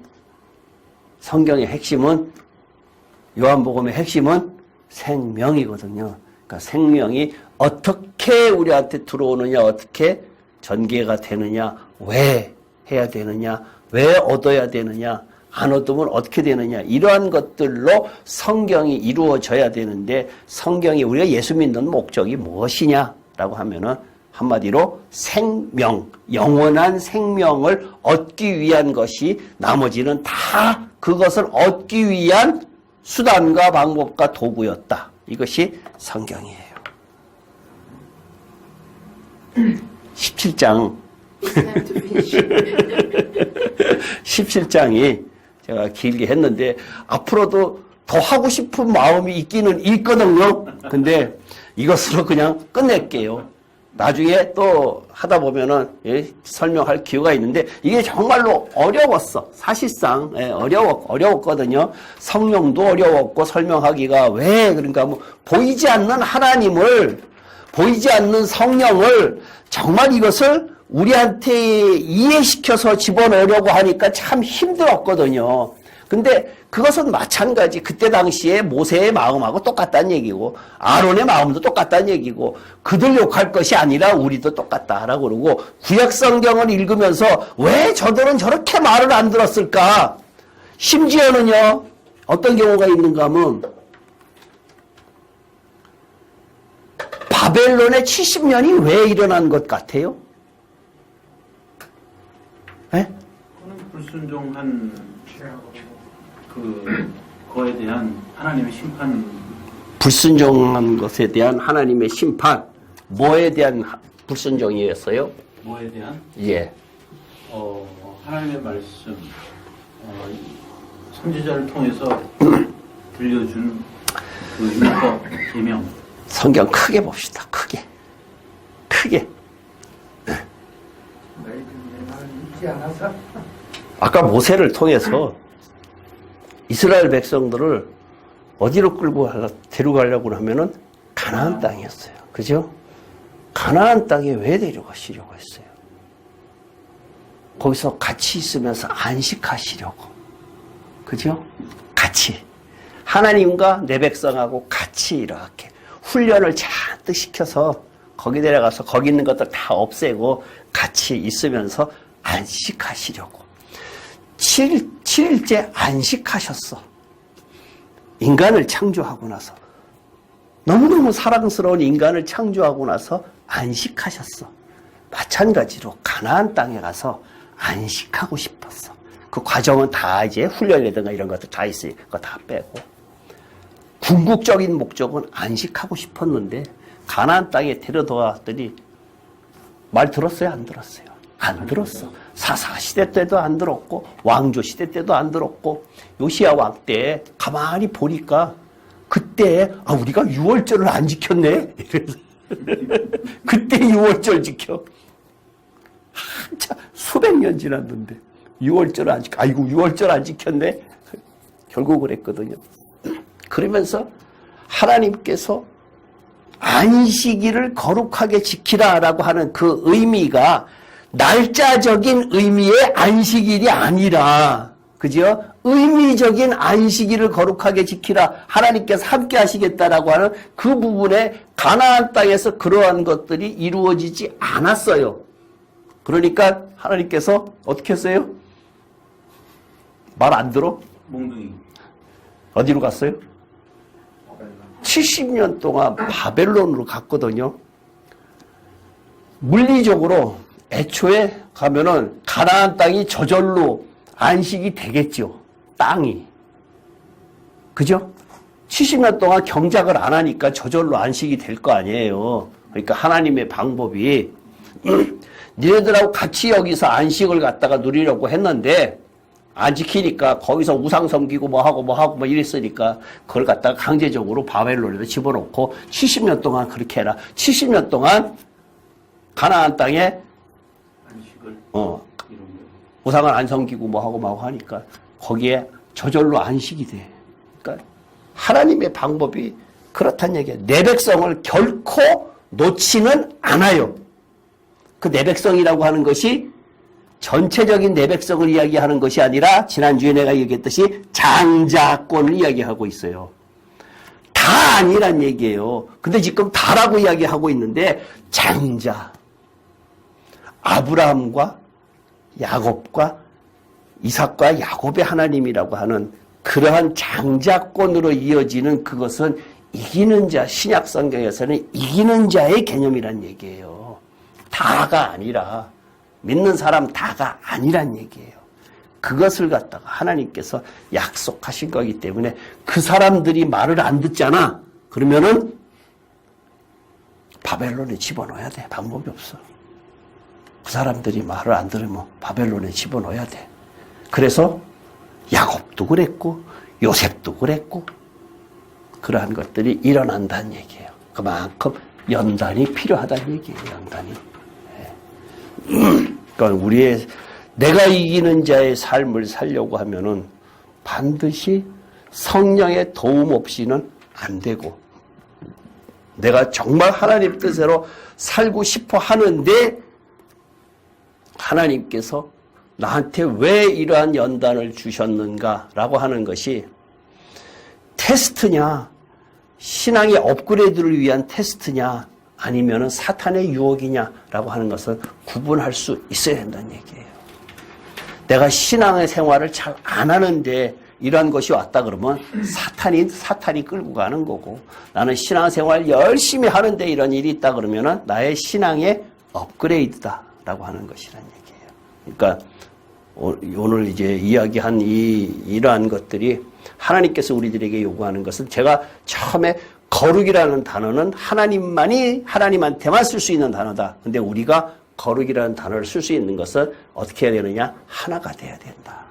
요한복음의 핵심은 생명이거든요. 그러니까 생명이 어떻게 우리한테 들어오느냐, 어떻게 전개가 되느냐, 왜 해야 되느냐, 왜 얻어야 되느냐, 안 얻으면 어떻게 되느냐, 이러한 것들로 성경이 이루어져야 되는데 성경이 우리가 예수 믿는 목적이 무엇이냐라고 하면은 한마디로 생명, 영원한 생명을 얻기 위한 것이 나머지는 다 그것을 얻기 위한 수단과 방법과 도구였다. 이것이 성경이에요. 17장 17장이 제가 길게 했는데 앞으로도 더 하고 싶은 마음이 있기는 있거든요. 근데 이것으로 그냥 끝낼게요. 나중에 또 하다 보면은 설명할 기회가 있는데 이게 정말로 어려웠어. 사실상 어려웠거든요. 성령도 어려웠고 설명하기가 왜 그러니까 뭐 보이지 않는 하나님을 보이지 않는 성령을 정말 이것을 우리한테 이해시켜서 집어넣으려고 하니까 참 힘들었거든요. 근데 그것은 마찬가지. 그때 당시에 모세의 마음하고 똑같다는 얘기고 아론의 마음도 똑같다는 얘기고 그들 욕할 것이 아니라 우리도 똑같다라고 그러고 구약 성경을 읽으면서 왜 저들은 저렇게 말을 안 들었을까? 심지어는요. 어떤 경우가 있는가 하면 바벨론의 70년이 왜 일어난 것 같아요? 네? 그는 불순종한 그거에 대한 하나님의 심판. 불순종한 것에 대한 하나님의 심판. 뭐에 대한 불순종이었어요? 뭐에 대한? 예. 하나님의 말씀, 선지자를 통해서 들려준 그 율법, 계명. 성경 크게 봅시다. 크게. 아까 모세를 통해서 이스라엘 백성들을 어디로 데려가려고 하면은 가나안 땅이었어요. 그죠? 가나안 땅에 왜 데려가시려고 했어요? 거기서 같이 있으면서 안식하시려고. 그죠? 같이. 하나님과 내 백성하고 같이 이렇게 훈련을 잔뜩 시켜서 거기 내려가서 거기 있는 것들 다 없애고 같이 있으면서 안식하시려고. 7일째 안식하셨어. 인간을 창조하고 나서. 너무너무 사랑스러운 인간을 창조하고 나서 안식하셨어. 마찬가지로 가나안 땅에 가서 안식하고 싶었어. 그 과정은 다 이제 훈련이라든가 이런 것도 다 있어요. 그거 다 빼고. 궁극적인 목적은 안식하고 싶었는데 가나안 땅에 데려다왔더니 말 들었어요? 안 들었어요? 안 들었어. 사사 시대 때도 안 들었고 왕조 시대 때도 안 들었고 요시야 왕 때 가만히 보니까 그때 우리가 유월절을 안 지켰네. 이래서 그때 유월절 지켜. 한참 수백 년 지났는데 유월절 안 지켜. 아이고 유월절 안 지켰네. 결국 그랬거든요. 그러면서 하나님께서 안식일을 거룩하게 지키라라고 하는 그 의미가 날짜적인 의미의 안식일이 아니라, 그죠? 의미적인 안식일을 거룩하게 지키라. 하나님께서 함께 하시겠다라고 하는 그 부분에 가나안 땅에서 그러한 것들이 이루어지지 않았어요. 그러니까 하나님께서 어떻게 했어요? 말 안 들어? 몽둥이. 어디로 갔어요? 70년 동안 바벨론으로 갔거든요. 물리적으로 애초에 가면은 가나안 땅이 저절로 안식이 되겠죠. 땅이. 그죠? 70년 동안 경작을 안 하니까 저절로 안식이 될 거 아니에요. 그러니까 하나님의 방법이 니네들하고 같이 여기서 안식을 갖다가 누리려고 했는데 안 지키니까 거기서 우상 섬기고 뭐하고 이랬으니까 그걸 갖다가 강제적으로 바벨론에다 집어넣고 70년 동안 그렇게 해라. 70년 동안 가나안 땅에 안식을 우상을 안 섬기고 뭐하고 하니까 거기에 저절로 안식이 돼. 그러니까 하나님의 방법이 그렇단 얘기야. 내 백성을 결코 놓지는 않아요. 그 내 백성이라고 하는 것이 전체적인 내 백성을 이야기하는 것이 아니라 지난주에 내가 얘기했듯이 장자권을 이야기하고 있어요. 다 아니란 얘기예요. 근데 지금 다라고 이야기하고 있는데 장자. 아브라함과 야곱과 이삭과 야곱의 하나님이라고 하는 그러한 장자권으로 이어지는 그것은 이기는 자, 신약 성경에서는 이기는 자의 개념이란 얘기예요. 다가 아니라 믿는 사람 다가 아니란 얘기예요. 그것을 갖다가 하나님께서 약속하신 거기 때문에 그 사람들이 말을 안 듣잖아. 그러면은 바벨론에 집어넣어야 돼. 방법이 없어. 그 사람들이 말을 안 들으면 바벨론에 집어넣어야 돼. 그래서 야곱도 그랬고 요셉도 그랬고 그러한 것들이 일어난다는 얘기예요. 그만큼 연단이 필요하다는 얘기예요. 연단이. 그러니까 우리의 내가 이기는 자의 삶을 살려고 하면은 반드시 성령의 도움 없이는 안 되고, 내가 정말 하나님 뜻대로 살고 싶어 하는데 하나님께서 나한테 왜 이러한 연단을 주셨는가라고 하는 것이 테스트냐, 신앙의 업그레이드를 위한 테스트냐, 아니면 사탄의 유혹이냐라고 하는 것을 구분할 수 있어야 된다는 얘기예요. 내가 신앙의 생활을 잘 안 하는데 이러한 것이 왔다 그러면 사탄이 끌고 가는 거고, 나는 신앙생활 열심히 하는데 이런 일이 있다 그러면은 나의 신앙의 업그레이드다라고 하는 것이란 얘기예요. 그러니까 오늘 이제 이야기한 이러한 것들이 하나님께서 우리들에게 요구하는 것은, 제가 처음에 거룩이라는 단어는 하나님한테만 쓸 수 있는 단어다. 근데 우리가 거룩이라는 단어를 쓸 수 있는 것은 어떻게 해야 되느냐? 하나가 돼야 된다.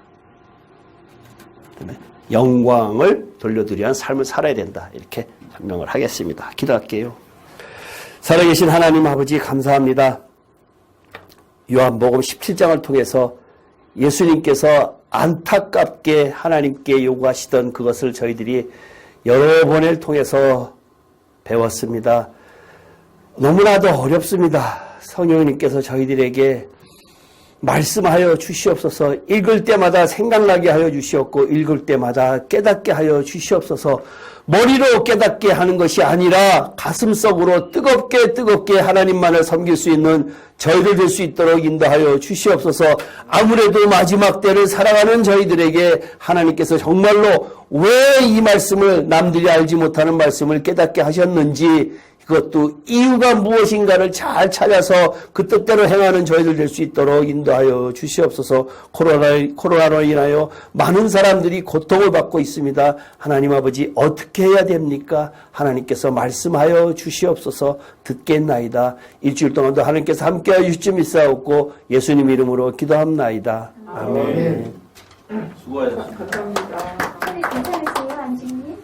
영광을 돌려드리는 위한 삶을 살아야 된다. 이렇게 설명을 하겠습니다. 기도할게요. 살아계신 하나님 아버지 감사합니다. 요한복음 17장을 통해서 예수님께서 안타깝게 하나님께 요구하시던 그것을 저희들이 여러 번을 통해서 배웠습니다. 너무나도 어렵습니다. 성령님께서 저희들에게 말씀하여 주시옵소서. 읽을 때마다 생각나게 하여 주시옵고, 읽을 때마다 깨닫게 하여 주시옵소서. 머리로 깨닫게 하는 것이 아니라 가슴속으로 뜨겁게 하나님만을 섬길 수 있는 저희들 될 수 있도록 인도하여 주시옵소서. 아무래도 마지막 때를 살아가는 저희들에게 하나님께서 정말로 왜 이 말씀을, 남들이 알지 못하는 말씀을 깨닫게 하셨는지, 그것도 이유가 무엇인가를 잘 찾아서 그 뜻대로 행하는 저희들 될 수 있도록 인도하여 주시옵소서. 코로나로 인하여 많은 사람들이 고통을 받고 있습니다. 하나님 아버지 어떻게 해야 됩니까? 하나님께서 말씀하여 주시옵소서. 듣겠나이다. 일주일 동안도 하나님께서 함께하여 주시지 믿사옵고 예수님 이름으로 기도합나이다. 아멘. 수고하셨습니다. 감사합니다. 괜찮으세요, 안지님?